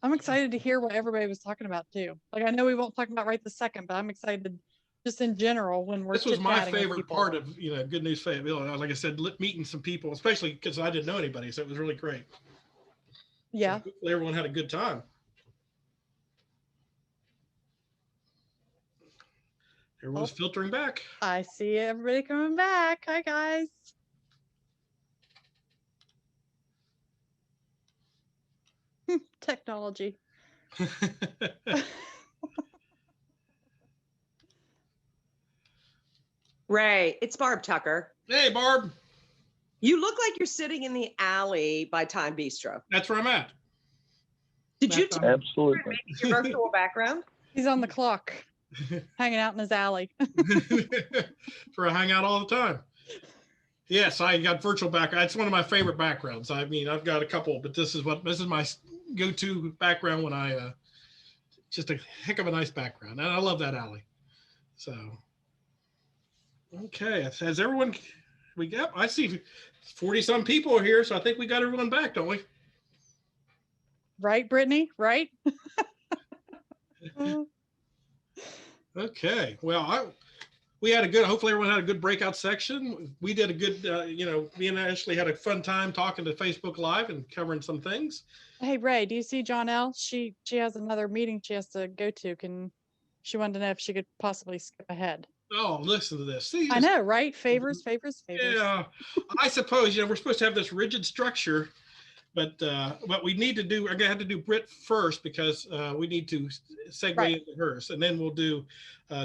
I'm excited to hear what everybody was talking about too. Like, I know we won't talk about right this second, but I'm excited just in general when we're This was my chit-chatting with favorite people. part of Good News Fayetteville. Like I said, meeting some people, especially because I didn't know anybody, so it was really great. Yeah. So hopefully everyone had a good time. Everyone's filtering back. I see everybody coming back. Hi guys. Technology. Ray, it's Barb Tucker. Hey, Barb. You look like you're sitting in the alley by Time Bistro. That's where I'm at. Did you Absolutely. make your virtual background? He's on the clock, hanging out in his alley. For a hangout all the time. Yes, I got virtual background. It's one of my favorite backgrounds. I mean, I've got a couple, but this is my go-to background when I just a heck of a nice background, and I love that alley. So, okay, has everyone? I see 40-some people are here, so I think we got everyone back, don't we? Right, Brittany? Right? Okay. Well, we had a good, hopefully everyone had a good breakout section. We did a good, me and Ashley had a fun time talking to Facebook Live and covering some things. Hey, Ray, do you see John L? She has another meeting she has to go to. She wanted to know if she could possibly skip ahead. Oh, listen to this. See, I know, right? Favors. Yeah. I suppose, we're supposed to have this rigid structure, but we need to do, I'm gonna have to do Britt first because we need to segue into hers, and then we'll do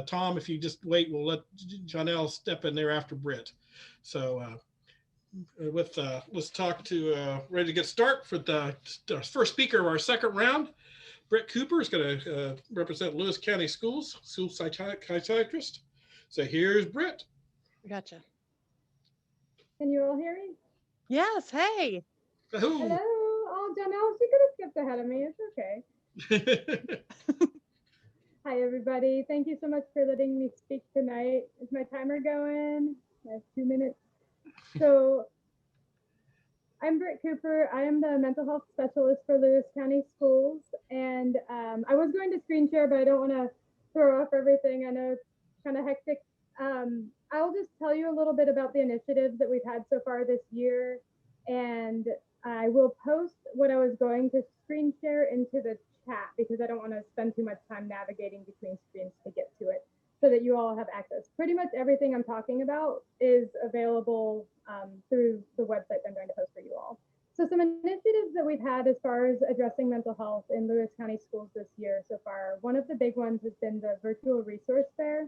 Tom. If you just wait, we'll let Janelle step in there after Britt. So let's talk to ready to get started for the first speaker of our second round. Britt Cooper is going to represent Lewis County Schools, school psychiatrist. So here's Britt. Gotcha. Can you all hear me? Yes. Hey. Hello. Oh, Janelle, she could have skipped ahead of me. It's okay. Hi, everybody. Thank you so much for letting me speak tonight. Is my timer going? I have 2 minutes. So I'm Britt Cooper. I am the mental health specialist for Lewis County Schools. And I was going to screen share, but I don't want to throw off everything. I know it's kind of hectic. I'll just tell you a little bit about the initiatives that we've had so far this year. And I will post what I was going to screen share into the chat because I don't want to spend too much time navigating between screens to get to it, so that you all have access. Pretty much everything I'm talking about is available through the website that I'm going to post for you all. So some initiatives that we've had as far as addressing mental health in Lewis County schools this year so far. One of the big ones has been the virtual resource fair.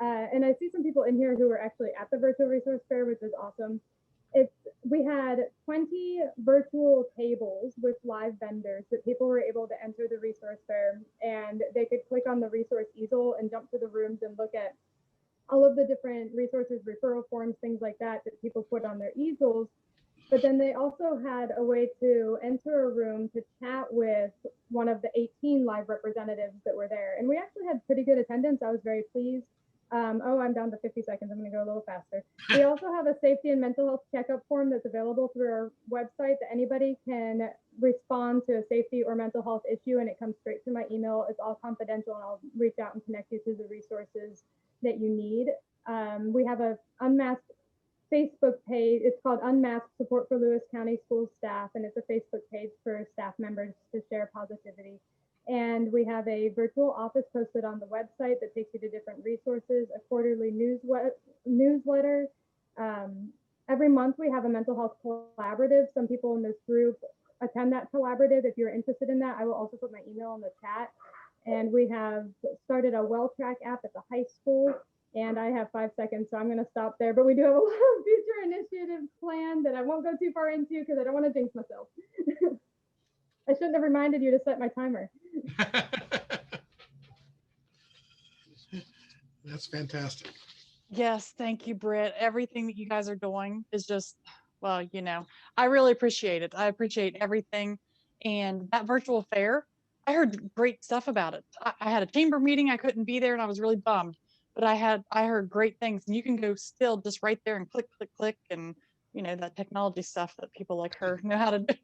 And I see some people in here who were actually at the virtual resource fair, which is awesome. We had 20 virtual tables with live vendors that people were able to enter the resource fair, and they could click on the resource easel and jump to the rooms and look at all of the different resources, referral forms, things like that people put on their easels. But then they also had a way to enter a room to chat with one of the 18 live representatives that were there. And we actually had pretty good attendance. I was very pleased. I'm down to 50 seconds. I'm going to go a little faster. We also have a safety and mental health checkup form that's available through our website that anybody can respond to a safety or mental health issue, and it comes straight to my email. It's all confidential, and I'll reach out and connect you to the resources that you need. We have a unmasked Facebook page. It's called Unmasked Support for Lewis County School Staff, and it's a Facebook page for staff members to share positivity. And we have a virtual office posted on the website that takes you to different resources, a quarterly newsletter. Every month we have a mental health collaborative. Some people in this group attend that collaborative. If you're interested in that, I will also put my email in the chat. And we have started a WellTrack app at the high school. And I have 5 seconds, so I'm going to stop there. But we do have a lot of future initiatives planned that I won't go too far into because I don't want to jinx myself. I shouldn't have reminded you to set my timer. That's fantastic. Yes, thank you, Britt. Everything that you guys are doing is just, well, I really appreciate it. I appreciate everything. And that virtual fair, I heard great stuff about it. I had a chamber meeting. I couldn't be there and I was really bummed, but I heard great things, and you can go still just right there and click, click, click. And that technology stuff that people like her know how to do.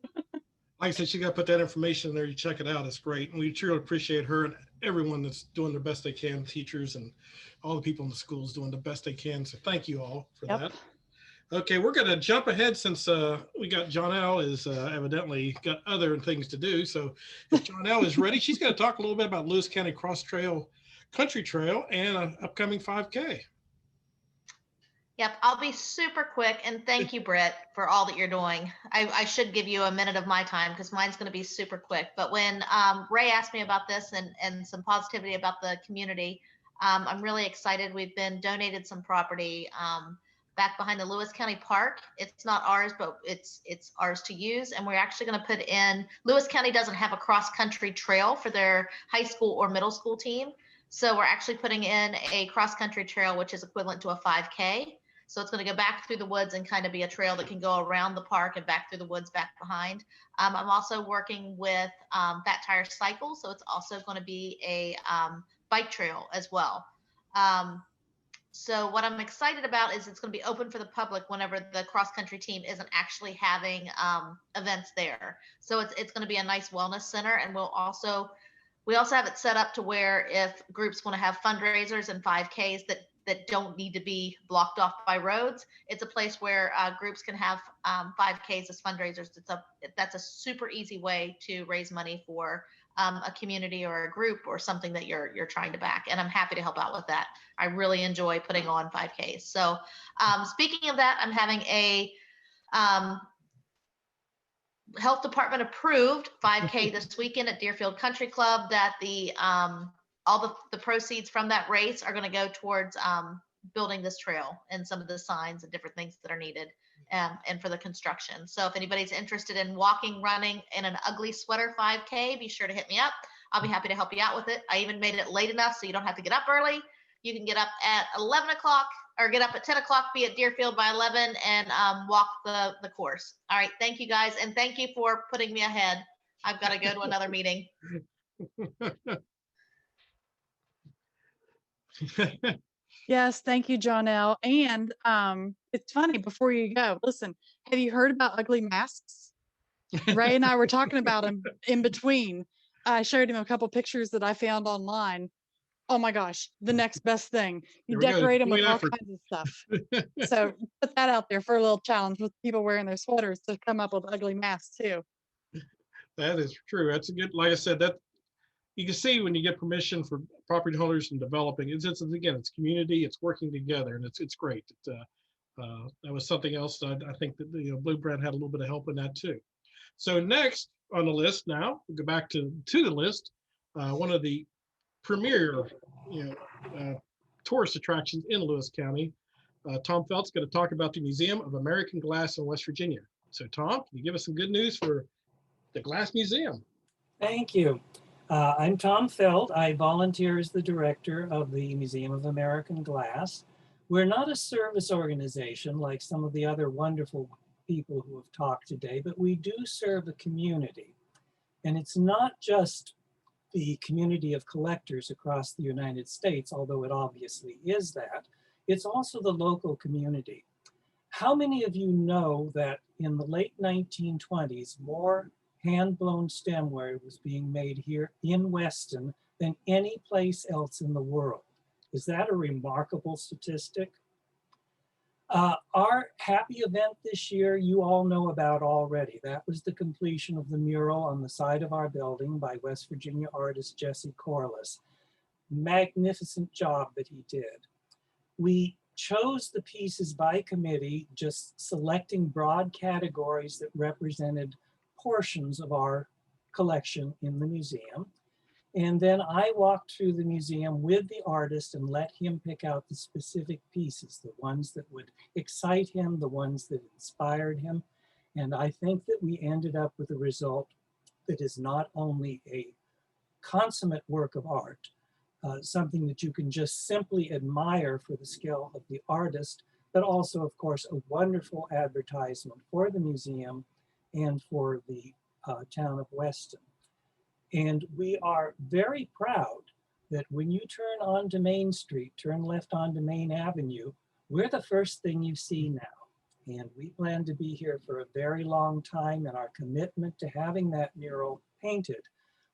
Like I said, she got to put that information in there. You check it out. It's great. And we truly appreciate her and everyone that's doing their best they can, teachers and all the people in the schools doing the best they can. So thank you all for that. Okay, we're going to jump ahead since we got Janelle is evidently got other things to do. So if Janelle is ready, she's going to talk a little bit about Lewis County Cross Trail Country Trail and an upcoming 5K. Yep, I'll be super quick, and thank you, Britt, for all that you're doing. I should give you a minute of my time because mine's going to be super quick. But when Ray asked me about this and some positivity about the community, I'm really excited. We've been donated some property back behind the Lewis County Park. It's not ours, but it's ours to use. And we're actually going to put in, Lewis County doesn't have a cross-country trail for their high school or middle school team. So we're actually putting in a cross-country trail, which is equivalent to a 5K. So it's going to go back through the woods and kind of be a trail that can go around the park and back through the woods back behind. I'm also working with Fat Tire Cycle. So it's also going to be a bike trail as well. So what I'm excited about is it's going to be open for the public whenever the cross-country team isn't actually having events there. So it's going to be a nice wellness center, and we'll also We also have it set up to where if groups want to have fundraisers and 5Ks that don't need to be blocked off by roads, it's a place where groups can have 5Ks as fundraisers. That's a super easy way to raise money for a community or a group or something that you're trying to back. And I'm happy to help out with that. I really enjoy putting on 5Ks. So speaking of that, I'm having a health department approved 5K this weekend at Deerfield Country Club that all the proceeds from that race are going to go towards building this trail and some of the signs and different things that are needed and for the construction. So if anybody's interested in walking, running in an ugly sweater 5K, be sure to hit me up. I'll be happy to help you out with it. I even made it late enough so you don't have to get up early. You can get up at 11 o'clock or get up at 10 o'clock, be at Deerfield by 11 and walk the course. All right. Thank you guys. And thank you for putting me ahead. I've got to go to another meeting. Yes, thank you, Jonelle. And it's funny, before you go, listen, have you heard about ugly masks? Ray and I were talking about them in between. I showed him a couple pictures that I found online. Oh my gosh, the next best thing. You decorate them with all kinds of stuff. So put that out there for a little challenge with people wearing their sweaters to come up with ugly masks too. That is true. That's a good, like I said, that you can see when you get permission for property holders and developing, it's again, it's community, it's working together, and it's great. That was something else that I think that Blue Brand had a little bit of help in that too. So next on the list now, we'll go back to the list. One of the premier tourist attractions in Lewis County. Tom Felt's going to talk about the Museum of American Glass in West Virginia. So Tom, can you give us some good news for the Glass Museum? Thank you. I'm Tom Felt. I volunteer as the director of the Museum of American Glass. We're not a service organization like some of the other wonderful people who have talked today, but we do serve a community. And it's not just the community of collectors across the United States, although it obviously is that. It's also the local community. How many of you know that in the late 1920s, more hand-blown stemware was being made here in Weston than any place else in the world? Is that a remarkable statistic? Our happy event this year, you all know about already. That was the completion of the mural on the side of our building by West Virginia artist Jesse Corliss. Magnificent job that he did. We chose the pieces by committee, just selecting broad categories that represented portions of our collection in the museum. And then I walked through the museum with the artist and let him pick out the specific pieces, the ones that would excite him, the ones that inspired him. And I think that we ended up with a result that is not only a consummate work of art, something that you can just simply admire for the skill of the artist, but also, of course, a wonderful advertisement for the museum and for the town of Weston. And we are very proud that when you turn onto Main Street, turn left onto Main Avenue, we're the first thing you see now. And we plan to be here for a very long time, and our commitment to having that mural painted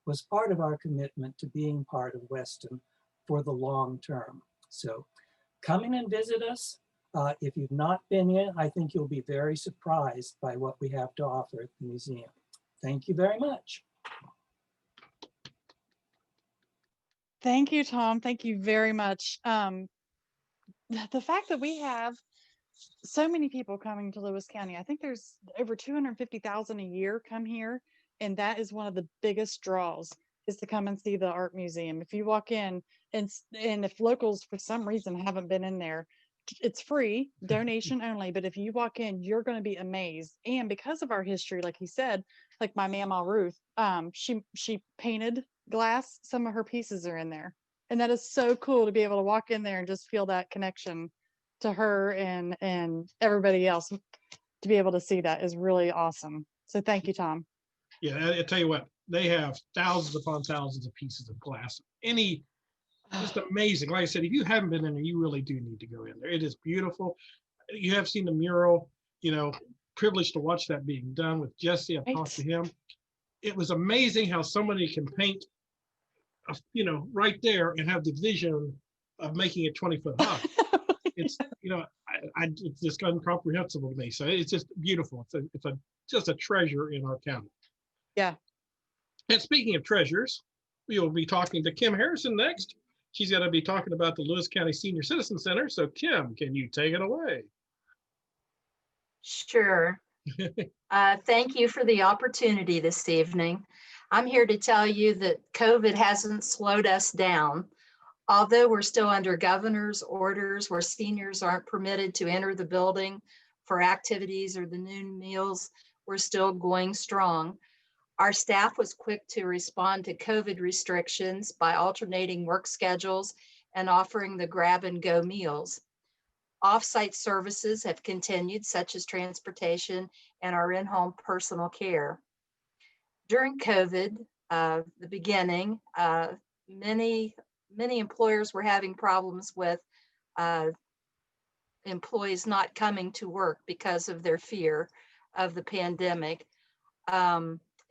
was part of our commitment to being part of Weston for the long term. So come in and visit us. If you've not been in, I think you'll be very surprised by what we have to offer at the museum. Thank you very much. Thank you, Tom. Thank you very much. The fact that we have so many people coming to Lewis County, I think there's over 250,000 a year come here. And that is one of the biggest draws, is to come and see the art museum. If you walk in and if locals for some reason haven't been in there, it's free, donation only. But if you walk in, you're going to be amazed. And because of our history, like he said, like my Mama Ruth, she painted glass. Some of her pieces are in there. And that is so cool to be able to walk in there and just feel that connection to her and everybody else. To be able to see that is really awesome. So thank you, Tom. Yeah, I tell you what, they have thousands upon thousands of pieces of glass. Just amazing. Like I said, if you haven't been in there, you really do need to go in there. It is beautiful. You have seen the mural, privileged to watch that being done with Jesse. I've talked to him. It was amazing how somebody can paint right there and have the vision of making it 20-foot high. It's, it's just incomprehensible to me. So it's just beautiful. It's just a treasure in our county. Yeah. And speaking of treasures, we will be talking to Kim Harrison next. She's going to be talking about the Lewis County Senior Citizen Center. So Kim, can you take it away? Sure. Thank you for the opportunity this evening. I'm here to tell you that COVID hasn't slowed us down. Although we're still under governor's orders where seniors aren't permitted to enter the building for activities or the noon meals, we're still going strong. Our staff was quick to respond to COVID restrictions by alternating work schedules and offering the grab and go meals. Off-site services have continued, such as transportation and our in-home personal care. During COVID, the beginning, many employers were having problems with employees not coming to work because of their fear of the pandemic.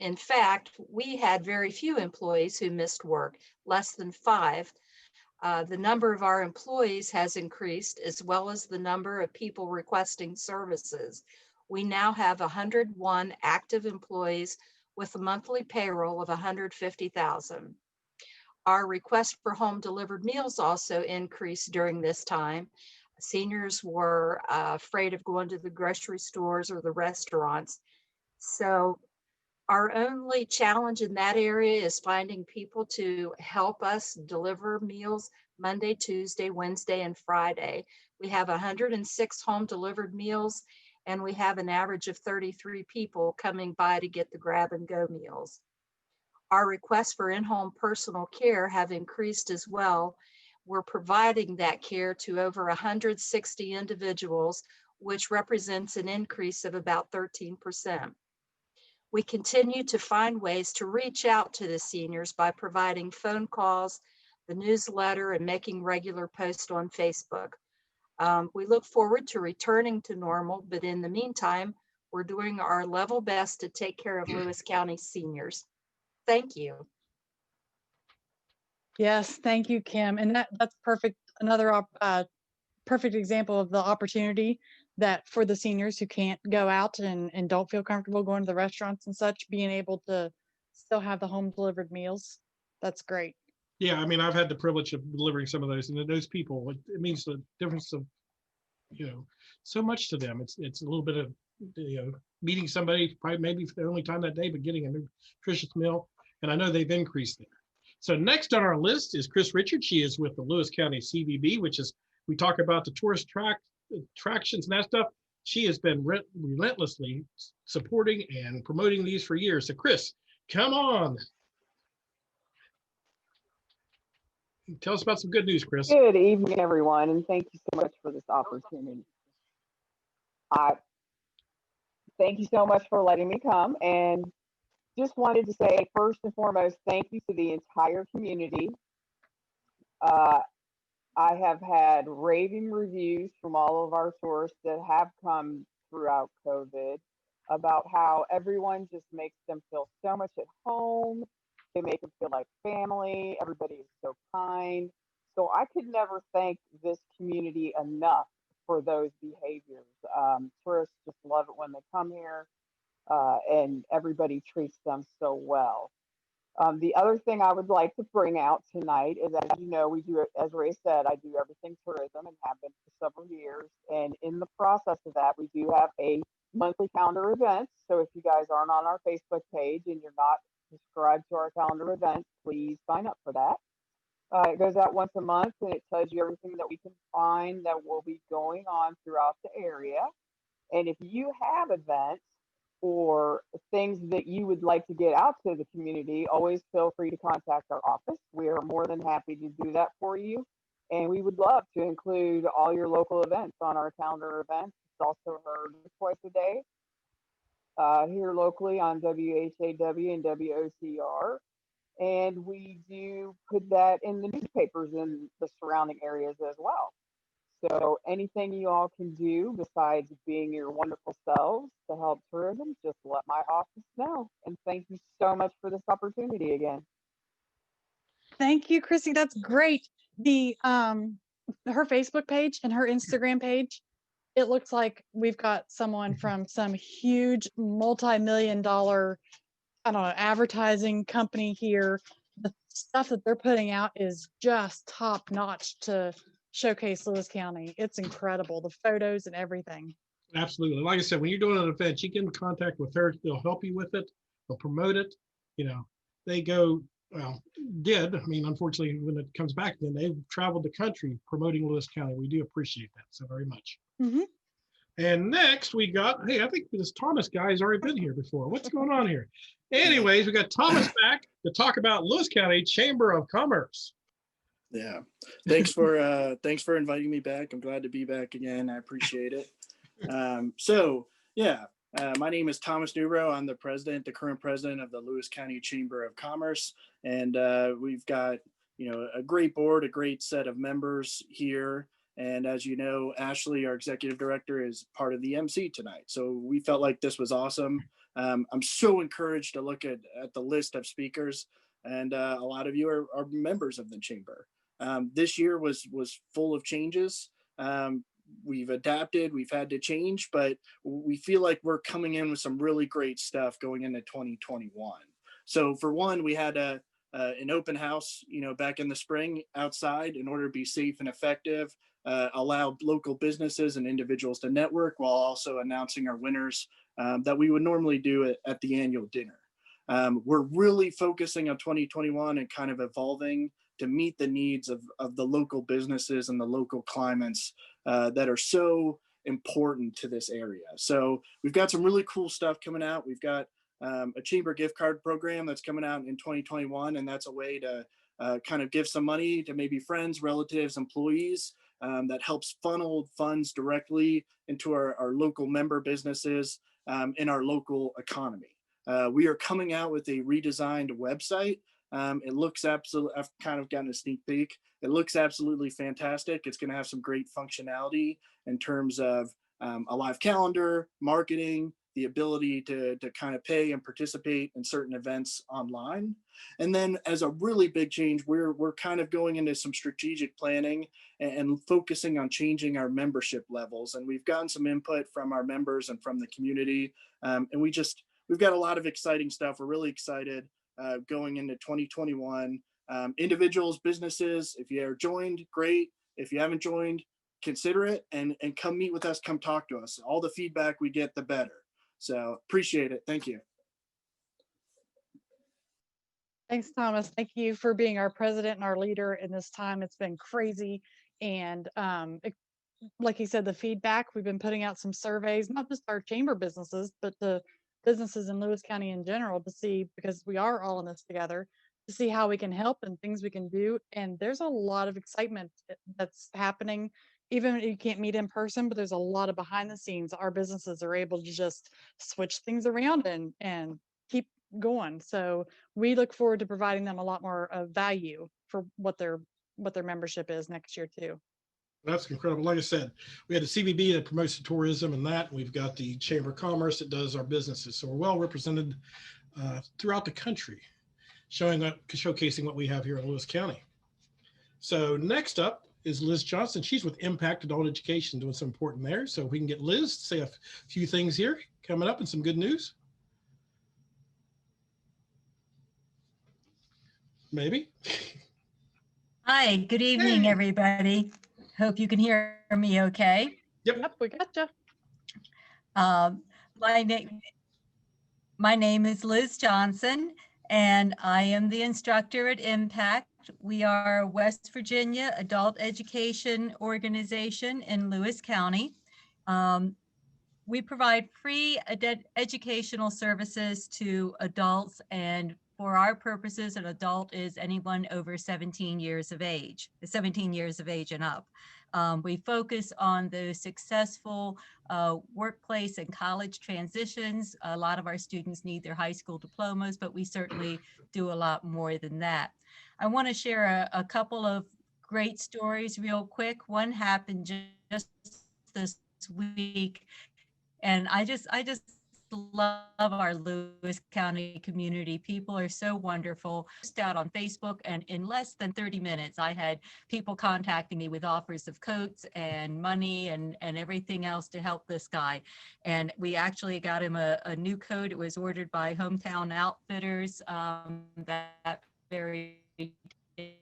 In fact, we had very few employees who missed work, less than 5. The number of our employees has increased, as well as the number of people requesting services. We now have 101 active employees with a monthly payroll of $150,000. Our request for home delivered meals also increased during this time. Seniors were afraid of going to the grocery stores or the restaurants. So our only challenge in that area is finding people to help us deliver meals Monday, Tuesday, Wednesday, and Friday. We have 106 home delivered meals, and we have an average of 33 people coming by to get the grab and go meals. Our requests for in-home personal care have increased as well. We're providing that care to over 160 individuals, which represents an increase of about 13%. We continue to find ways to reach out to the seniors by providing phone calls, the newsletter, and making regular posts on Facebook. We look forward to returning to normal, but in the meantime, we're doing our level best to take care of Lewis County seniors. Thank you. Yes, thank you, Kim. And that's perfect. Another perfect example of the opportunity that for the seniors who can't go out and don't feel comfortable going to the restaurants and such, being able to still have the home delivered meals. That's great. Yeah, I mean, I've had the privilege of delivering some of those, and those people, it means the difference of, so much to them. It's a little bit of, meeting somebody, probably maybe for the only time that day, but getting a nutritious meal. And I know they've increased there. So next on our list is Chris Richard. She is with the Lewis County CVB, which is, we talk about the tourist attractions and that stuff. She has been relentlessly supporting and promoting these for years. So Chris, come on. Tell us about some good news, Chris. Good evening, everyone, and thank you so much for this opportunity. Thank you so much for letting me come, and just wanted to say first and foremost, thank you to the entire community. I have had raving reviews from all of our tourists that have come throughout COVID about how everyone just makes them feel so much at home. They make them feel like family. Everybody is so kind. So I could never thank this community enough for those behaviors. Tourists just love it when they come here, and everybody treats them so well. The other thing I would like to bring out tonight is, as you know, we do, as Ray said, I do everything tourism and have been for several years. And in the process of that, we do have a monthly calendar events. So if you guys aren't on our Facebook page and you're not subscribed to our calendar events, please sign up for that. It goes out once a month, and it tells you everything that we can find that will be going on throughout the area. And if you have events or things that you would like to get out to the community, always feel free to contact our office. We are more than happy to do that for you. And we would love to include all your local events on our calendar events. It's also heard twice a day here locally on WHAW and WOCR. And we do put that in the newspapers in the surrounding areas as well. So anything you all can do besides being your wonderful selves to help tourism, just let my office know. And thank you so much for this opportunity again. Thank you, Chrissy. That's great. The her Facebook page and her Instagram page, it looks like we've got someone from some huge multi-million dollar, I don't know, advertising company here. The stuff that they're putting out is just top notch to showcase Lewis County. It's incredible, the photos and everything. Absolutely. Like I said, when you're doing an event, you get in contact with her. They'll help you with it. They'll promote it. You know, they go, well, did. I mean, unfortunately, when it comes back, then they've traveled the country promoting Lewis County. We do appreciate that so very much. Mm-hmm. And next we got, hey, I think this Thomas guy has already been here before. What's going on here? Anyways, we got Thomas back to talk about Lewis County Chamber of Commerce. Yeah. Thanks for inviting me back. I'm glad to be back again. I appreciate it. My name is Thomas Newbrow. I'm the current president of the Lewis County Chamber of Commerce. And we've got, a great board, a great set of members here. And as you know, Ashley, our executive director, is part of the MC tonight. So we felt like this was awesome. I'm so encouraged to look at the list of speakers. And a lot of you are members of the chamber. This year was full of changes. We've adapted, we've had to change, but we feel like we're coming in with some really great stuff going into 2021. So for one, we had an open house, back in the spring outside in order to be safe and effective, allow local businesses and individuals to network while also announcing our winners that we would normally do at the annual dinner. We're really focusing on 2021 and kind of evolving to meet the needs of the local businesses and the local climates that are so important to this area. So we've got some really cool stuff coming out. We've got a chamber gift card program that's coming out in 2021, and that's a way to kind of give some money to maybe friends, relatives, employees that helps funnel funds directly into our local member businesses in our local economy. We are coming out with a redesigned website. It looks absolutely, I've kind of gotten a sneak peek. It looks absolutely fantastic. It's going to have some great functionality in terms of a live calendar, marketing, the ability to kind of pay and participate in certain events online. And then as a really big change, we're kind of going into some strategic planning and focusing on changing our membership levels. And we've gotten some input from our members and from the community. And we've got a lot of exciting stuff. We're really excited going into 2021. Individuals, businesses, if you are joined, great. If you haven't joined, consider it and come meet with us, come talk to us. All the feedback we get, the better. So appreciate it. Thank you. Thanks, Thomas. Thank you for being our president and our leader in this time. It's been crazy. And like you said, the feedback, we've been putting out some surveys, not just our chamber businesses, but the businesses in Lewis County in general to see, because we are all in this together, to see how we can help and things we can do. And there's a lot of excitement that's happening. Even if you can't meet in person, but there's a lot of behind the scenes. Our businesses are able to just switch things around and keep going. So we look forward to providing them a lot more value for what their membership is next year too. That's incredible. Like I said, we had the CVB that promotes the tourism and that. We've got the Chamber of Commerce that does our businesses. So we're well represented throughout the country, showcasing what we have here in Lewis County. So next up is Liz Johnson. She's with Impact Adult Education, doing some important there. So if we can get Liz to say a few things here coming up and some good news. Maybe. Hi, good evening, everybody. Hope you can hear me okay. Yep, we gotcha. My name is Liz Johnson, and I am the instructor at Impact. We are a West Virginia adult education organization in Lewis County. We provide free educational services to adults, and for our purposes, an adult is anyone over 17 years of age and up. We focus on the successful workplace and college transitions. A lot of our students need their high school diplomas, but we certainly do a lot more than that. I want to share a couple of great stories real quick. One happened just this week, and I just love our Lewis County community. People are so wonderful. Just out on Facebook, and in less than 30 minutes, I had people contacting me with offers of coats and money and everything else to help this guy. And we actually got him a new coat. It was ordered by Hometown Outfitters that very day.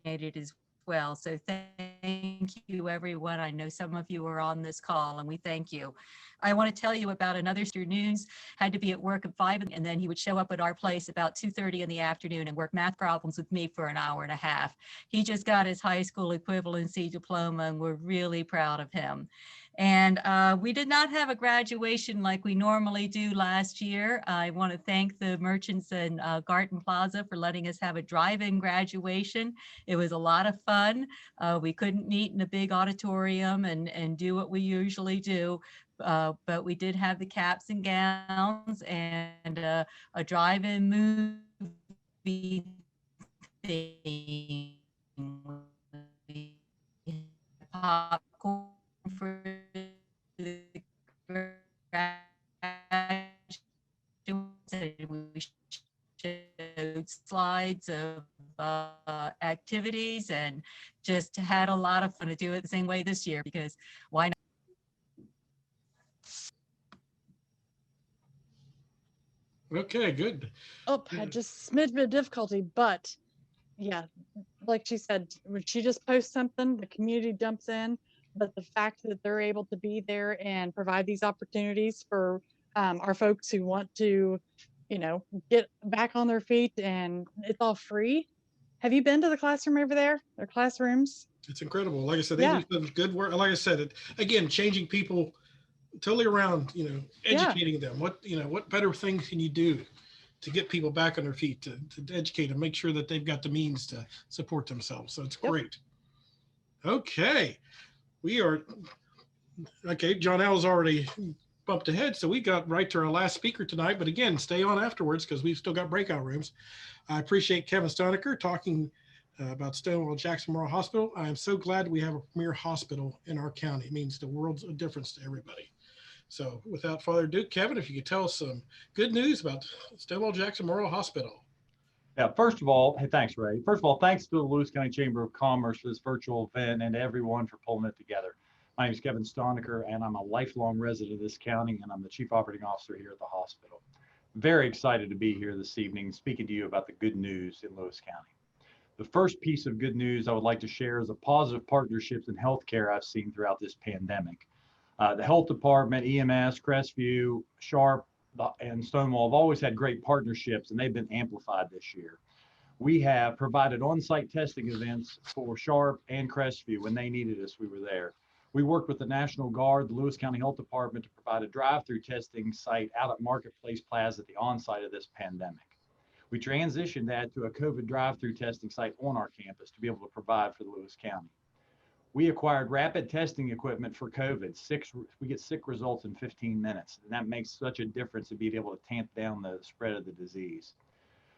Donated as well. So thank you, everyone. I know some of you are on this call, and we thank you. I want to tell you about another news. Had to be at work at 5, and then he would show up at our place about 2:30 in the afternoon and work math problems with me for an hour and a half. He just got his high school equivalency diploma, and we're really proud of him. And we did not have a graduation like we normally do last year. I want to thank the merchants in Garten Plaza for letting us have a drive-in graduation. It was a lot of fun. We couldn't meet in a big auditorium and do what we usually do, but we did have the caps and gowns and a drive-in movie thing. We had popcorn for the graduates, and we showed slides of activities and just had a lot of fun to do it the same way this year, because why not? Okay, good. Oh, had just smidge bit of difficulty, but yeah, like she said, when she just posts something, the community jumps in. But the fact that they're able to be there and provide these opportunities for our folks who want to, get back on their feet, and it's all free. Have you been to the classroom over there? Their classrooms? It's incredible. Like I said, they Yeah. do some good work. Like I said, again, changing people totally around, educating them. What better things can you do to get people back on their feet, to educate them, make sure that they've got the means to support themselves. So it's great. Okay. John Al's already bumped ahead. So we got right to our last speaker tonight, but again, stay on afterwards because we've still got breakout rooms. I appreciate Kevin Stonecker talking about Stonewall Jackson Memorial Hospital. I am so glad we have a premier hospital in our county. It means the world's a difference to everybody. So without further ado, Kevin, if you could tell us some good news about Stonewall Jackson Memorial Hospital. Yeah, first of all, hey, thanks, Ray. First of all, thanks to the Lewis County Chamber of Commerce for this virtual event and everyone for pulling it together. My name is Kevin Stonecker, and I'm a lifelong resident of this county, and I'm the Chief Operating Officer here at the hospital. Very excited to be here this evening speaking to you about the good news in Lewis County. The first piece of good news I would like to share is the positive partnerships in healthcare I've seen throughout this pandemic. The health department, EMS, Crestview, Sharp, and Stonewall have always had great partnerships, and they've been amplified this year. We have provided on-site testing events for Sharp and Crestview. When they needed us, we were there. We worked with the National Guard, the Lewis County Health Department, to provide a drive-through testing site out at Marketplace Plaza at the onsite of this pandemic. We transitioned that to a COVID drive-through testing site on our campus to be able to provide for the Lewis County. We acquired rapid testing equipment for COVID. We get sick results in 15 minutes, and that makes such a difference in being able to tamp down the spread of the disease.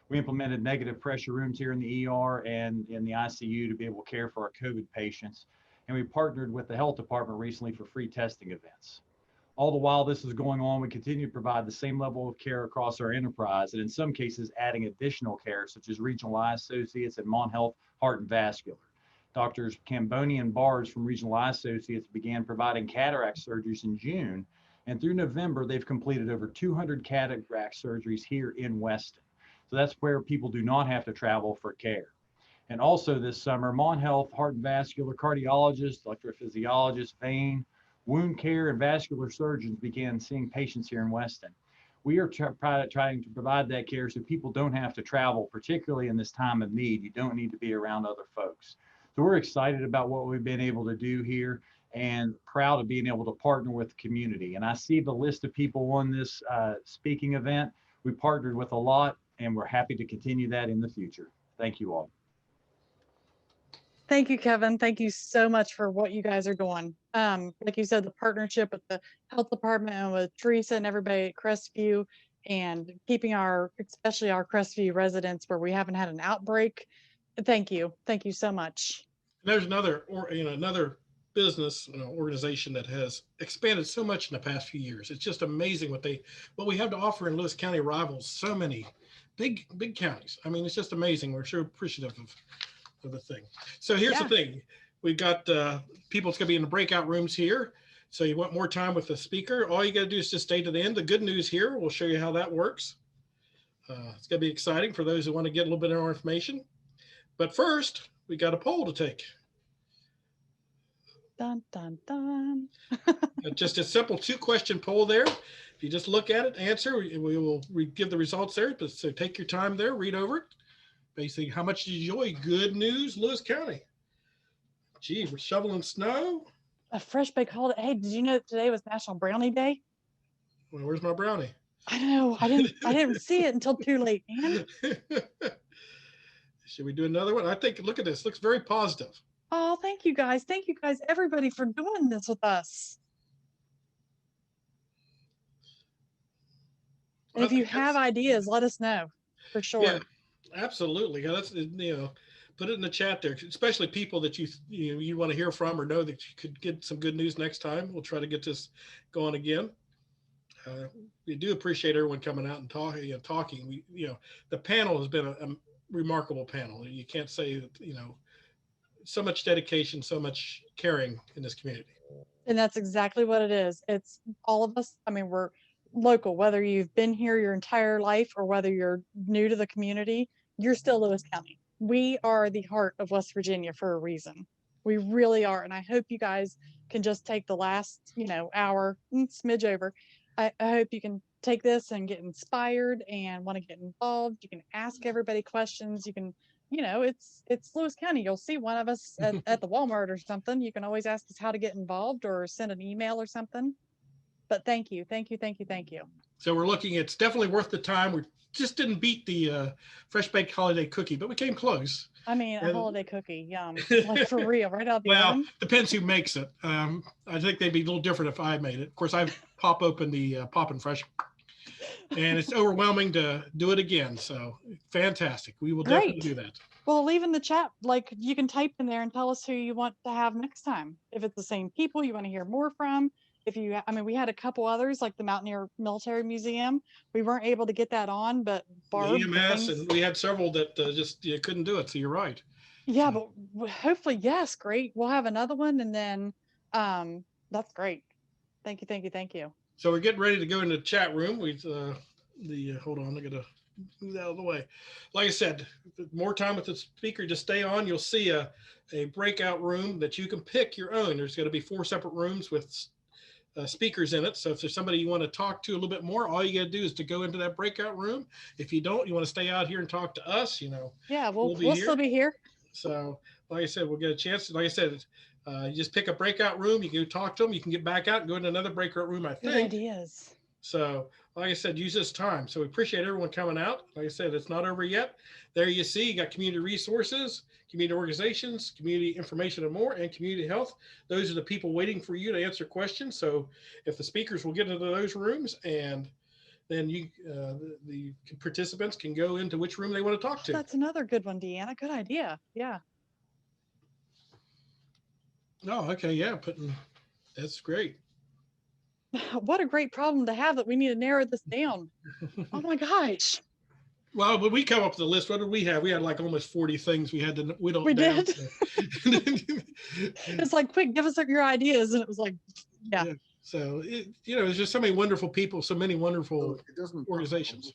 We implemented negative pressure rooms here in the ER and in the ICU to be able to care for our COVID patients. And we partnered with the health department recently for free testing events. All the while this is going on, we continue to provide the same level of care across our enterprise, and in some cases adding additional care, such as Regional Eye Associates and Mon Health Heart and Vascular. Doctors Camboni and Bars from Regional Eye Associates began providing cataract surgeries in June, and through November, they've completed over 200 cataract surgeries here in Weston. So that's where people do not have to travel for care. And also this summer, Mon Health Heart and Vascular cardiologists, electrophysiologists, vein, wound care, and vascular surgeons began seeing patients here in Weston. We are trying to provide that care so people don't have to travel, particularly in this time of need. You don't need to be around other folks. So we're excited about what we've been able to do here and proud of being able to partner with the community. And I see the list of people on this speaking event. We partnered with a lot, and we're happy to continue that in the future. Thank you all. Thank you, Kevin. Thank you so much for what you guys are doing. Like you said, the partnership with the health department and with Teresa and everybody at Crestview, and keeping especially our Crestview residents where we haven't had an outbreak. Thank you. Thank you so much. There's another, or another business organization that has expanded so much in the past few years. It's just amazing what we have to offer in Lewis County rivals so many big counties. I mean, it's just amazing. We're so appreciative of the thing. So here's the thing. We've got people that's going to be in the breakout rooms here. So you want more time with the speaker. All you got to do is just stay to the end. The good news here, we'll show you how that works. It's going to be exciting for those who want to get a little bit more information. But first, we got a poll to take. Dun, dun, dun. Just a simple 2-question poll there. If you just look at it, answer, we will give the results there. But so take your time there, read over it. Basically, how much did you enjoy good news, Lewis County? Gee, we're shoveling snow. A fresh baked holiday. Hey, did you know that today was National Brownie Day? Well, where's my brownie? I know. I didn't see it until too late, man. Should we do another one? I think, look at this. Looks very positive. Oh, thank you guys. Thank you guys, everybody, for doing this with us. And if you have ideas, let us know for sure. Yeah, absolutely. That's, put it in the chat there, especially people that you want to hear from or know that you could get some good news next time. We'll try to get this going again. We do appreciate everyone coming out and talking. The panel has been a remarkable panel. You can't say that, so much dedication, so much caring in this community. And that's exactly what it is. It's all of us. I mean, we're local, whether you've been here your entire life or whether you're new to the community, you're still Lewis County. We are the heart of West Virginia for a reason. We really are. And I hope you guys can just take the last, hour, smidge over. I hope you can take this and get inspired and want to get involved. You can ask everybody questions. You can, it's Lewis County. You'll see one of us at the Walmart or something. You can always ask us how to get involved or send an email or something. But thank you. So we're looking, it's definitely worth the time. We just didn't beat the fresh baked holiday cookie, but we came close. I mean, a holiday cookie, yum. Like for real, right out the oven. Depends who makes it. I think they'd be a little different if I made it. Of course, I pop open the Poppin' Fresh, and it's overwhelming to do it again. So fantastic. We will definitely do that. Well, leave in the chat, like you can type in there and tell us who you want to have next time. If it's the same people you want to hear more from. We had a couple others like the Mountaineer Military Museum. We weren't able to get that on, but Barb, EMS, and we had several that just couldn't do it. So you're right. Yeah, but hopefully, yes, great. We'll have another one, and then that's great. Thank you. So we're getting ready to go into the chat room. Hold on, I gotta move that out of the way. Like I said, more time with the speaker. Just stay on. You'll see a breakout room that you can pick your own. There's going to be 4 separate rooms with speakers in it. So if there's somebody you want to talk to a little bit more, all you got to do is to go into that breakout room. If you don't, you want to stay out here and talk to us, Yeah, we'll still be here. So like I said, we'll get a chance. Like I said, you just pick a breakout room. You can talk to them. You can get back out and go into another breakout room, I think. Good ideas. So like I said, use this time. So we appreciate everyone coming out. Like I said, it's not over yet. There you see, you got community resources, community organizations, community information and more, and community health. Those are the people waiting for you to answer questions. So if the speakers will get into those rooms, and then the participants can go into which room they want to talk to. That's another good one, Deanna. Good idea. Yeah. Oh, okay. Yeah. That's great. What a great problem to have that we need to narrow this down. Oh my gosh. Well, when we come up with the list, what did we have? We had like almost 40 things we had to whittle we down. Did. It's like, quick, give us your ideas. And it was like, yeah. So, there's just so many wonderful people, so many wonderful organizations.